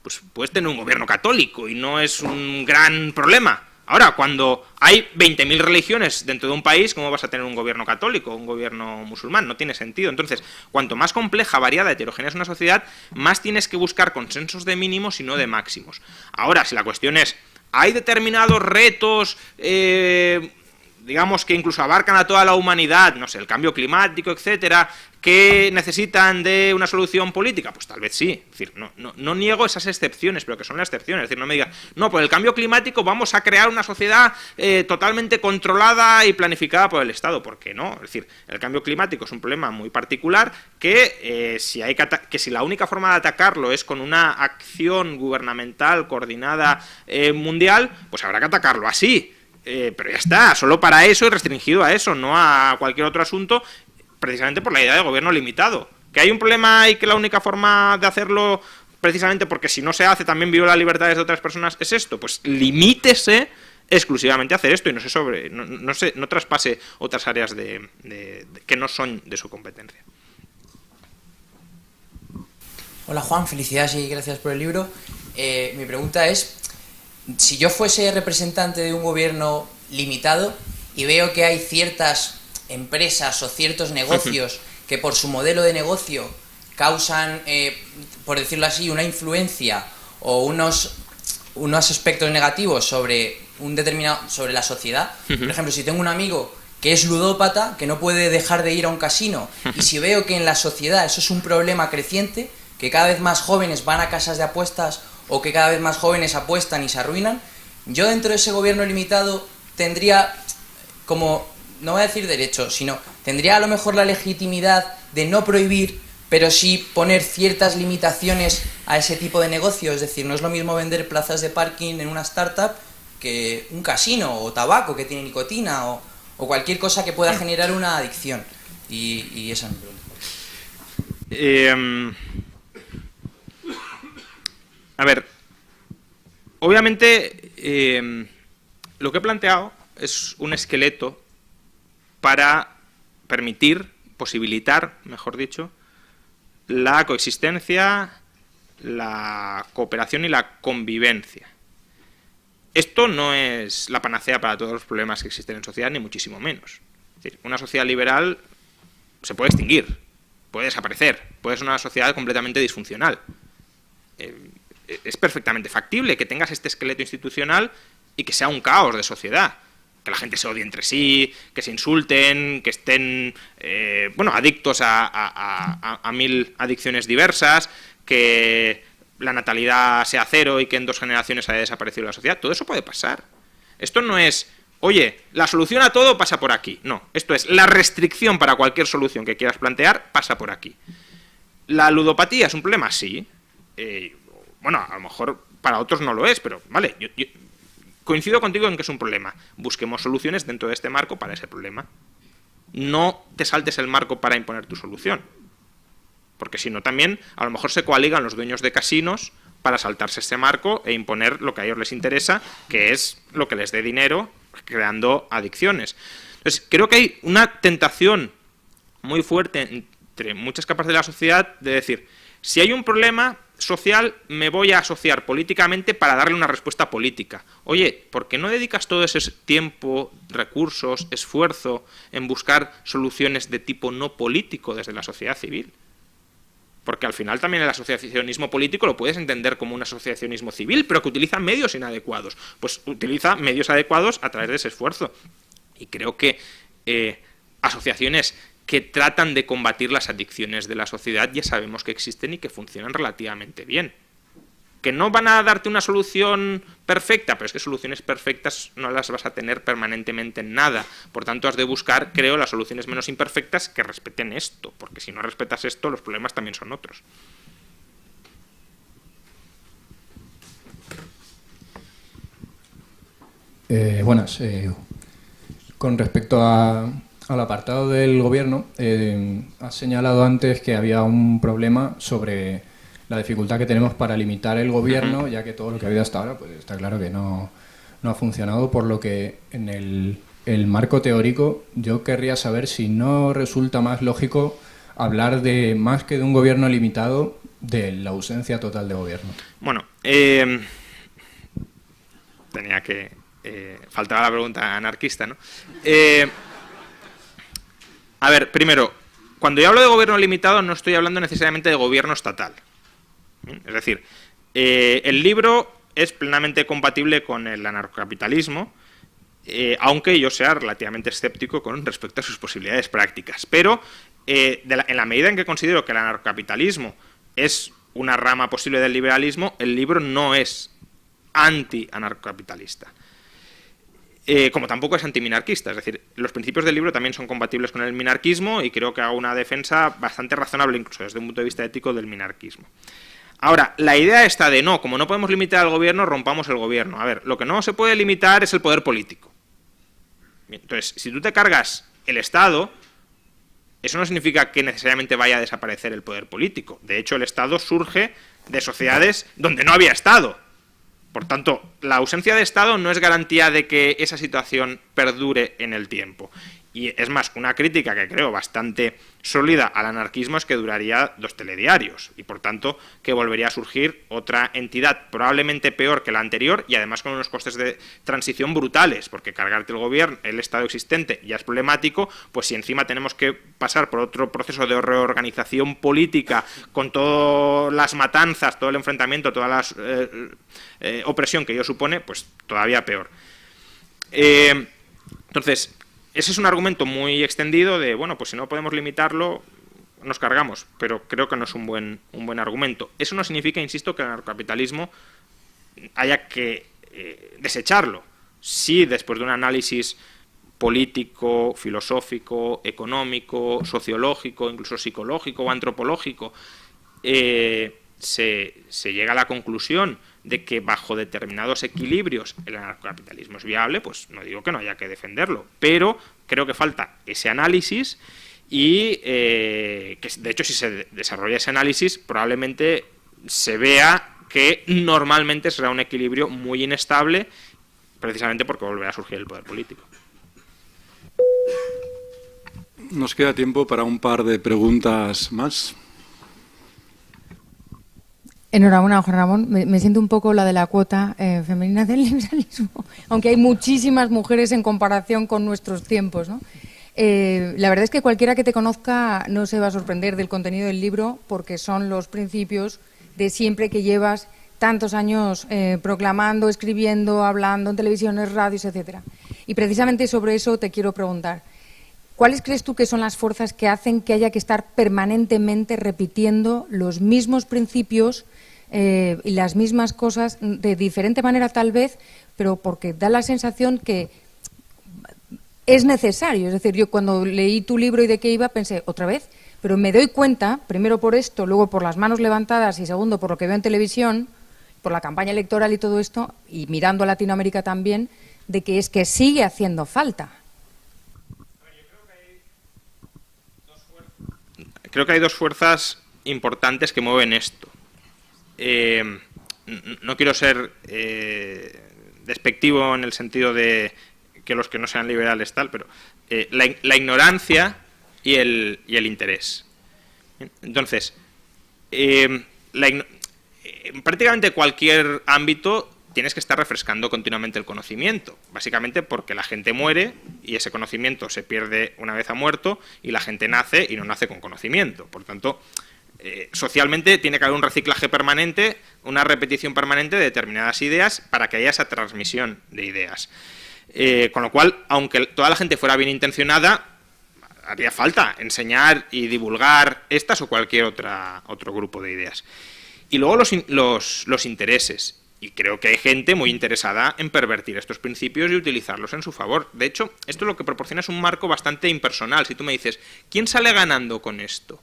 pues puedes tener un gobierno católico y no es un gran problema. Ahora, cuando hay 20.000 religiones dentro de un país, ¿cómo vas a tener un gobierno católico, un gobierno musulmán? No tiene sentido. Entonces, cuanto más compleja, variada, heterogénea es una sociedad, más tienes que buscar consensos de mínimos y no de máximos. Ahora, si la cuestión es, hay determinados retos, digamos que incluso abarcan a toda la humanidad, no sé, el cambio climático, etcétera, que necesitan de una solución política, pues tal vez sí. Es decir, no niego esas excepciones, pero que son las excepciones. Es decir, no me digas, no, por el cambio climático vamos a crear una sociedad totalmente controlada y planificada por el Estado. ¿Por qué no? Es decir, el cambio climático es un problema muy particular que si la única forma de atacarlo es con una acción gubernamental coordinada mundial, pues habrá que atacarlo así. Pero ya está, solo para eso y restringido a eso, no a cualquier otro asunto, precisamente por la idea de gobierno limitado. Que hay un problema y que la única forma de hacerlo, precisamente porque si no se hace también viola libertades de otras personas, es esto, pues limítese exclusivamente a hacer esto y no traspase otras áreas que no son de su competencia. Hola Juan, felicidades y gracias por el libro. Mi pregunta es, si yo fuese representante de un gobierno limitado y veo que hay ciertas empresas o ciertos negocios que por su modelo de negocio causan, por decirlo así, una influencia o unos aspectos negativos sobre la sociedad. Por ejemplo, si tengo un amigo que es ludópata, que no puede dejar de ir a un casino, y si veo que en la sociedad eso es un problema creciente, que cada vez más jóvenes van a casas de apuestas o que cada vez más jóvenes apuestan y se arruinan, yo dentro de ese gobierno limitado tendría como, no voy a decir derecho, sino tendría a lo mejor la legitimidad de no prohibir, pero sí poner ciertas limitaciones a ese tipo de negocio. Es decir, no es lo mismo vender plazas de parking en una startup que un casino o tabaco que tiene nicotina o cualquier cosa que pueda generar una adicción. Y esa es mi pregunta. A ver, obviamente lo que he planteado es un esqueleto para posibilitar, mejor dicho, la coexistencia, la cooperación y la convivencia. Esto no es la panacea para todos los problemas que existen en sociedad, ni muchísimo menos. Es decir, una sociedad liberal se puede extinguir, puede desaparecer, puede ser una sociedad completamente disfuncional. Es perfectamente factible que tengas este esqueleto institucional y que sea un caos de sociedad. Que la gente se odie entre sí, que se insulten, que estén adictos a mil adicciones diversas, que la natalidad sea cero y que en 2 generaciones haya desaparecido la sociedad. Todo eso puede pasar. Esto no es, oye, la solución a todo pasa por aquí. No, esto es, la restricción para cualquier solución que quieras plantear pasa por aquí. ¿La ludopatía es un problema? Sí. A lo mejor para otros no lo es, pero vale, coincido contigo en que es un problema. Busquemos soluciones dentro de este marco para ese problema. No te saltes el marco para imponer tu solución. Porque si no, también a lo mejor se coaligan los dueños de casinos para saltarse este marco e imponer lo que a ellos les interesa, que es lo que les dé dinero, creando adicciones. Entonces, creo que hay una tentación muy fuerte entre muchas capas de la sociedad de decir, si hay un problema social, me voy a asociar políticamente para darle una respuesta política. Oye, ¿por qué no dedicas todo ese tiempo, recursos, esfuerzo en buscar soluciones de tipo no político desde la sociedad civil? Porque al final también el asociacionismo político lo puedes entender como un asociacionismo civil, pero que utiliza medios inadecuados. Pues utiliza medios adecuados a través de ese esfuerzo. Y creo que asociaciones que tratan de combatir las adicciones de la sociedad ya sabemos que existen y que funcionan relativamente bien. Que no van a darte una solución perfecta, pero es que soluciones perfectas no las vas a tener permanentemente en nada. Por tanto, has de buscar, creo, las soluciones menos imperfectas que respeten esto, porque si no respetas esto, los problemas también son otros. Buenas. Con respecto al apartado del gobierno, has señalado antes que había un problema sobre la dificultad que tenemos para limitar el gobierno, ya que todo lo que ha habido hasta ahora, pues está claro que no ha funcionado, por lo que en el marco teórico yo querría saber si no resulta más lógico hablar de, más que de un gobierno limitado, de la ausencia total de gobierno. Bueno, tenía que... faltaba la pregunta anarquista, ¿no? A ver, primero, cuando yo hablo de gobierno limitado no estoy hablando necesariamente de gobierno estatal. Es decir, el libro es plenamente compatible con el anarcocapitalismo, aunque yo sea relativamente escéptico con respecto a sus posibilidades prácticas. Pero en la medida en que considero que el anarcocapitalismo es una rama posible del liberalismo, el libro no es anti-anarcocapitalista. Como tampoco es antiminarquista, es decir, los principios del libro también son compatibles con el minarquismo y creo que hago una defensa bastante razonable, incluso desde un punto de vista ético, del minarquismo. Ahora, la idea está de no, como no podemos limitar al gobierno, rompamos el gobierno. A ver, lo que no se puede limitar es el poder político. Bien, entonces, si tú te cargas el Estado, eso no significa que necesariamente vaya a desaparecer el poder político. De hecho, el Estado surge de sociedades donde no había Estado. Por tanto, la ausencia de Estado no es garantía de que esa situación perdure en el tiempo. Y es más, una crítica que creo bastante sólida al anarquismo es que duraría 2 telediarios y por tanto que volvería a surgir otra entidad probablemente peor que la anterior y además con unos costes de transición brutales, porque cargarte el gobierno, el Estado existente ya es problemático, pues si encima tenemos que pasar por otro proceso de reorganización política con todas las matanzas, todo el enfrentamiento, toda la opresión que ello supone, pues todavía peor. Entonces, ese es un argumento muy extendido de, bueno, pues si no podemos limitarlo, nos cargamos, pero creo que no es un buen argumento. Eso no significa, insisto, que el anarcocapitalismo haya que desecharlo. Sí, después de un análisis político, filosófico, económico, sociológico, incluso psicológico o antropológico, se llega a la conclusión de que bajo determinados equilibrios el anarcocapitalismo es viable, pues no digo que no haya que defenderlo, pero creo que falta ese análisis y que de hecho si se desarrolla ese análisis probablemente se vea que normalmente será un equilibrio muy inestable precisamente porque volverá a surgir el poder político. Nos queda tiempo para un par de preguntas más. Enhorabuena, Juan Ramón. Me siento un poco la de la cuota femenina del liberalismo, aunque hay muchísimas mujeres en comparación con nuestros tiempos, ¿no? La verdad es que cualquiera que te conozca no se va a sorprender del contenido del libro porque son los principios de siempre que llevas tantos años proclamando, escribiendo, hablando en televisiones, radios, etcétera. Y precisamente sobre eso te quiero preguntar. ¿Cuáles crees tú que son las fuerzas que hacen que haya que estar permanentemente repitiendo los mismos principios y las mismas cosas de diferente manera tal vez, pero porque da la sensación que es necesario? Es decir, yo cuando leí tu libro y de qué iba pensé, otra vez, pero me doy cuenta, primero por esto, luego por las manos levantadas y segundo por lo que veo en televisión, por la campaña electoral y todo esto, y mirando a Latinoamérica también, de que es que sigue haciendo falta. Creo que hay dos fuerzas importantes que mueven esto. No quiero ser despectivo en el sentido de que los que no sean liberales tal, pero la ignorancia y el interés. Entonces, en prácticamente cualquier ámbito tienes que estar refrescando continuamente el conocimiento, básicamente porque la gente muere y ese conocimiento se pierde una vez ha muerto, y la gente nace y no nace con conocimiento. Por tanto, socialmente tiene que haber un reciclaje permanente, una repetición permanente de determinadas ideas para que haya esa transmisión de ideas. Con lo cual, aunque toda la gente fuera bien intencionada, haría falta enseñar y divulgar estas o cualquier otro grupo de ideas. Y luego los intereses. Y creo que hay gente muy interesada en pervertir estos principios y utilizarlos en su favor. De hecho, esto lo que proporciona es un marco bastante impersonal. Si tú me dices, ¿quién sale ganando con esto?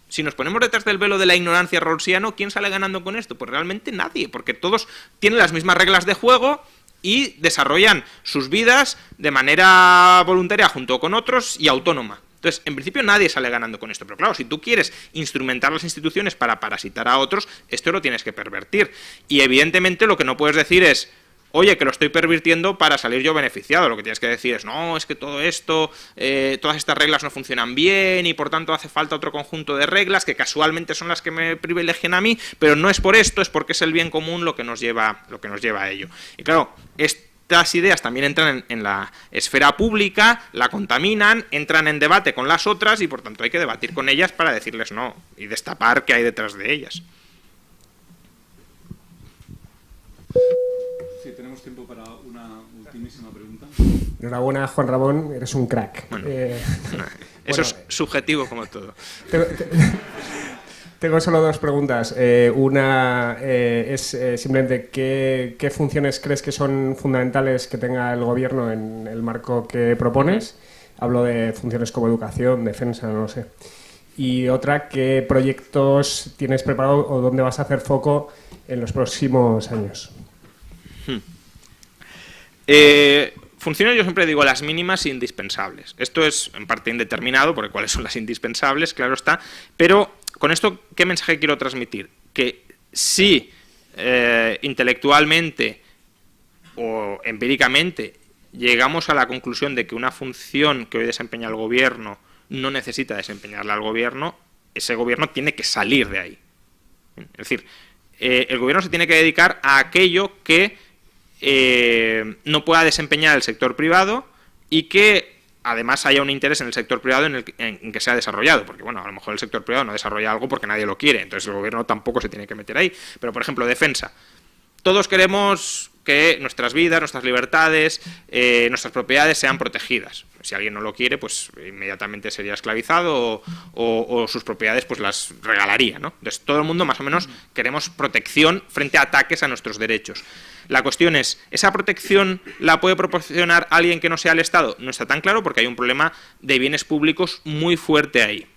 Si nos ponemos detrás del velo de la ignorancia rawlsiano, ¿quién sale ganando con esto? Pues realmente nadie, porque todos tienen las mismas reglas de juego y desarrollan sus vidas de manera voluntaria junto con otros y autónoma. Entonces, en principio nadie sale ganando con esto, pero claro, si tú quieres instrumentar las instituciones para parasitar a otros, esto lo tienes que pervertir. Y evidentemente lo que no puedes decir es, oye, que lo estoy pervirtiendo para salir yo beneficiado. Lo que tienes que decir es, no, es que todo esto, todas estas reglas no funcionan bien y por tanto hace falta otro conjunto de reglas que casualmente son las que me privilegian a mí, pero no es por esto, es porque es el bien común lo que nos lleva a ello. Y claro, estas ideas también entran en la esfera pública, la contaminan, entran en debate con las otras y por tanto hay que debatir con ellas para decirles no y destapar qué hay detrás de ellas. Sí, tenemos tiempo para una ultimísima pregunta. Enhorabuena, Juan Ramón, eres un crack. Bueno, eso es subjetivo como todo. Tengo solo dos preguntas. Una es simplemente ¿qué funciones crees que son fundamentales que tenga el gobierno en el marco que propones? Hablo de funciones como educación, defensa, no lo sé. Y otra, ¿qué proyectos tienes preparado o dónde vas a hacer foco en los próximos años? Funciones, yo siempre digo, las mínimas e indispensables. Esto es en parte indeterminado, porque cuáles son las indispensables, claro está, pero con esto, ¿qué mensaje quiero transmitir? Que si intelectualmente o empíricamente llegamos a la conclusión de que una función que hoy desempeña el gobierno no necesita desempeñarla el gobierno, ese gobierno tiene que salir de ahí. Es decir, el gobierno se tiene que dedicar a aquello que no pueda desempeñar el sector privado y que además haya un interés en el sector privado en que sea desarrollado, porque bueno, a lo mejor el sector privado no desarrolla algo porque nadie lo quiere, entonces el gobierno tampoco se tiene que meter ahí. Pero por ejemplo, defensa. Todos queremos que nuestras vidas, nuestras libertades, nuestras propiedades sean protegidas. Si alguien no lo quiere, pues inmediatamente sería esclavizado o sus propiedades pues las regalaría, ¿no? Entonces todo el mundo más o menos queremos protección frente a ataques a nuestros derechos. La cuestión es, ¿esa protección la puede proporcionar alguien que no sea el Estado? No está tan claro porque hay un problema de bienes públicos muy fuerte ahí.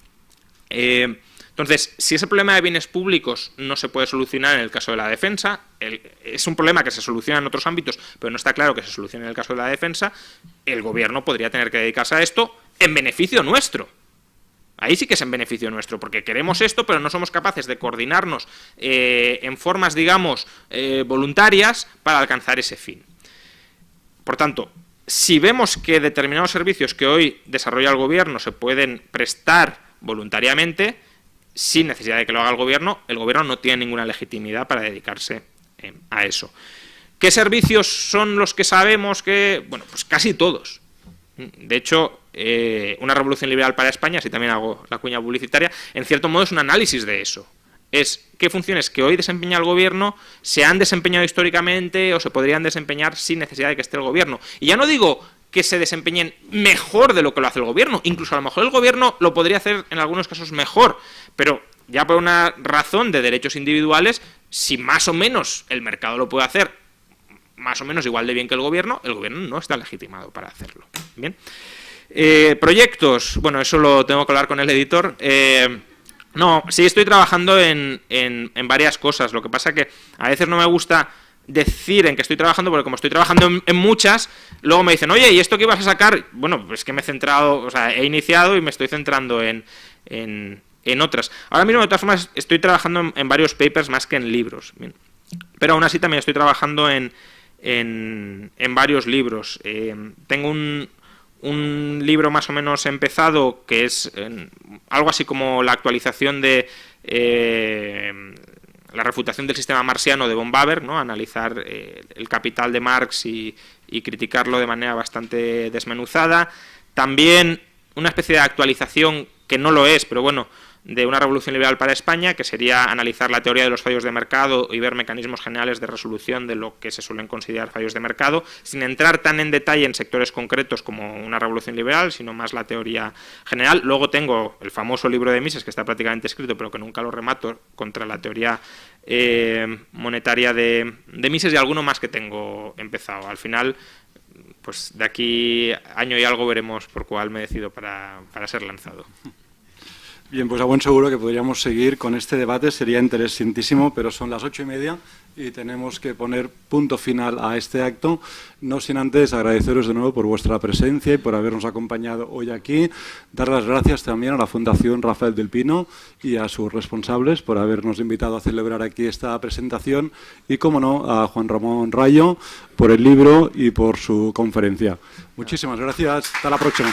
Entonces, si ese problema de bienes públicos no se puede solucionar en el caso de la defensa, es un problema que se soluciona en otros ámbitos, pero no está claro que se solucione en el caso de la defensa, el gobierno podría tener que dedicarse a esto en beneficio nuestro. Ahí sí que es en beneficio nuestro, porque queremos esto, pero no somos capaces de coordinarnos en formas, digamos, voluntarias para alcanzar ese fin. Por tanto, si vemos que determinados servicios que hoy desarrolla el gobierno se pueden prestar voluntariamente, sin necesidad de que lo haga el gobierno no tiene ninguna legitimidad para dedicarse a eso. ¿Qué servicios son los que sabemos que...? Bueno, pues casi todos. De hecho, una revolución liberal para España, si también hago la cuña publicitaria, en cierto modo es un análisis de eso. Es qué funciones que hoy desempeña el gobierno se han desempeñado históricamente o se podrían desempeñar sin necesidad de que esté el gobierno. Y ya no digo que se desempeñen mejor de lo que lo hace el gobierno, incluso a lo mejor el gobierno lo podría hacer en algunos casos mejor, pero ya por una razón de derechos individuales, si más o menos el mercado lo puede hacer más o menos igual de bien que el gobierno no está legitimado para hacerlo. Bien. Proyectos, bueno, eso lo tengo que hablar con el editor. No, sí estoy trabajando en varias cosas. Lo que pasa que a veces no me gusta decir en que estoy trabajando, porque como estoy trabajando en muchas, luego me dicen, oye, ¿y esto qué ibas a sacar? Bueno, pues que me he centrado, o sea, he iniciado y me estoy centrando en otras. Ahora mismo, de todas formas, estoy trabajando en varios papers más que en libros. Bien. Pero aún así también estoy trabajando en varios libros. Tengo un libro más o menos empezado que es algo así como la actualización de la refutación del sistema marxiano de von Baber, ¿no? Analizar el Capital de Marx y criticarlo de manera bastante desmenuzada. También una especie de actualización, que no lo es, pero bueno, de una revolución liberal para España, que sería analizar la teoría de los fallos de mercado y ver mecanismos generales de resolución de lo que se suelen considerar fallos de mercado, sin entrar tan en detalle en sectores concretos como una revolución liberal, sino más la teoría general. Luego tengo el famoso libro de Mises, que está prácticamente escrito, pero que nunca lo remato, contra la teoría monetaria de Mises, y alguno más que tengo empezado. Al final, pues de aquí año y algo veremos por cuál me decido para ser lanzado. Bien, pues a buen seguro que podríamos seguir con este debate, sería interesantísimo, pero son las 8:30 y tenemos que poner punto final a este acto, no sin antes agradeceros de nuevo por vuestra presencia y por habernos acompañado hoy aquí, dar las gracias también a la Fundación Rafael del Pino y a sus responsables por habernos invitado a celebrar aquí esta presentación y, como no, a Juan Ramón Rayo por el libro y por su conferencia. Muchísimas gracias, hasta la próxima.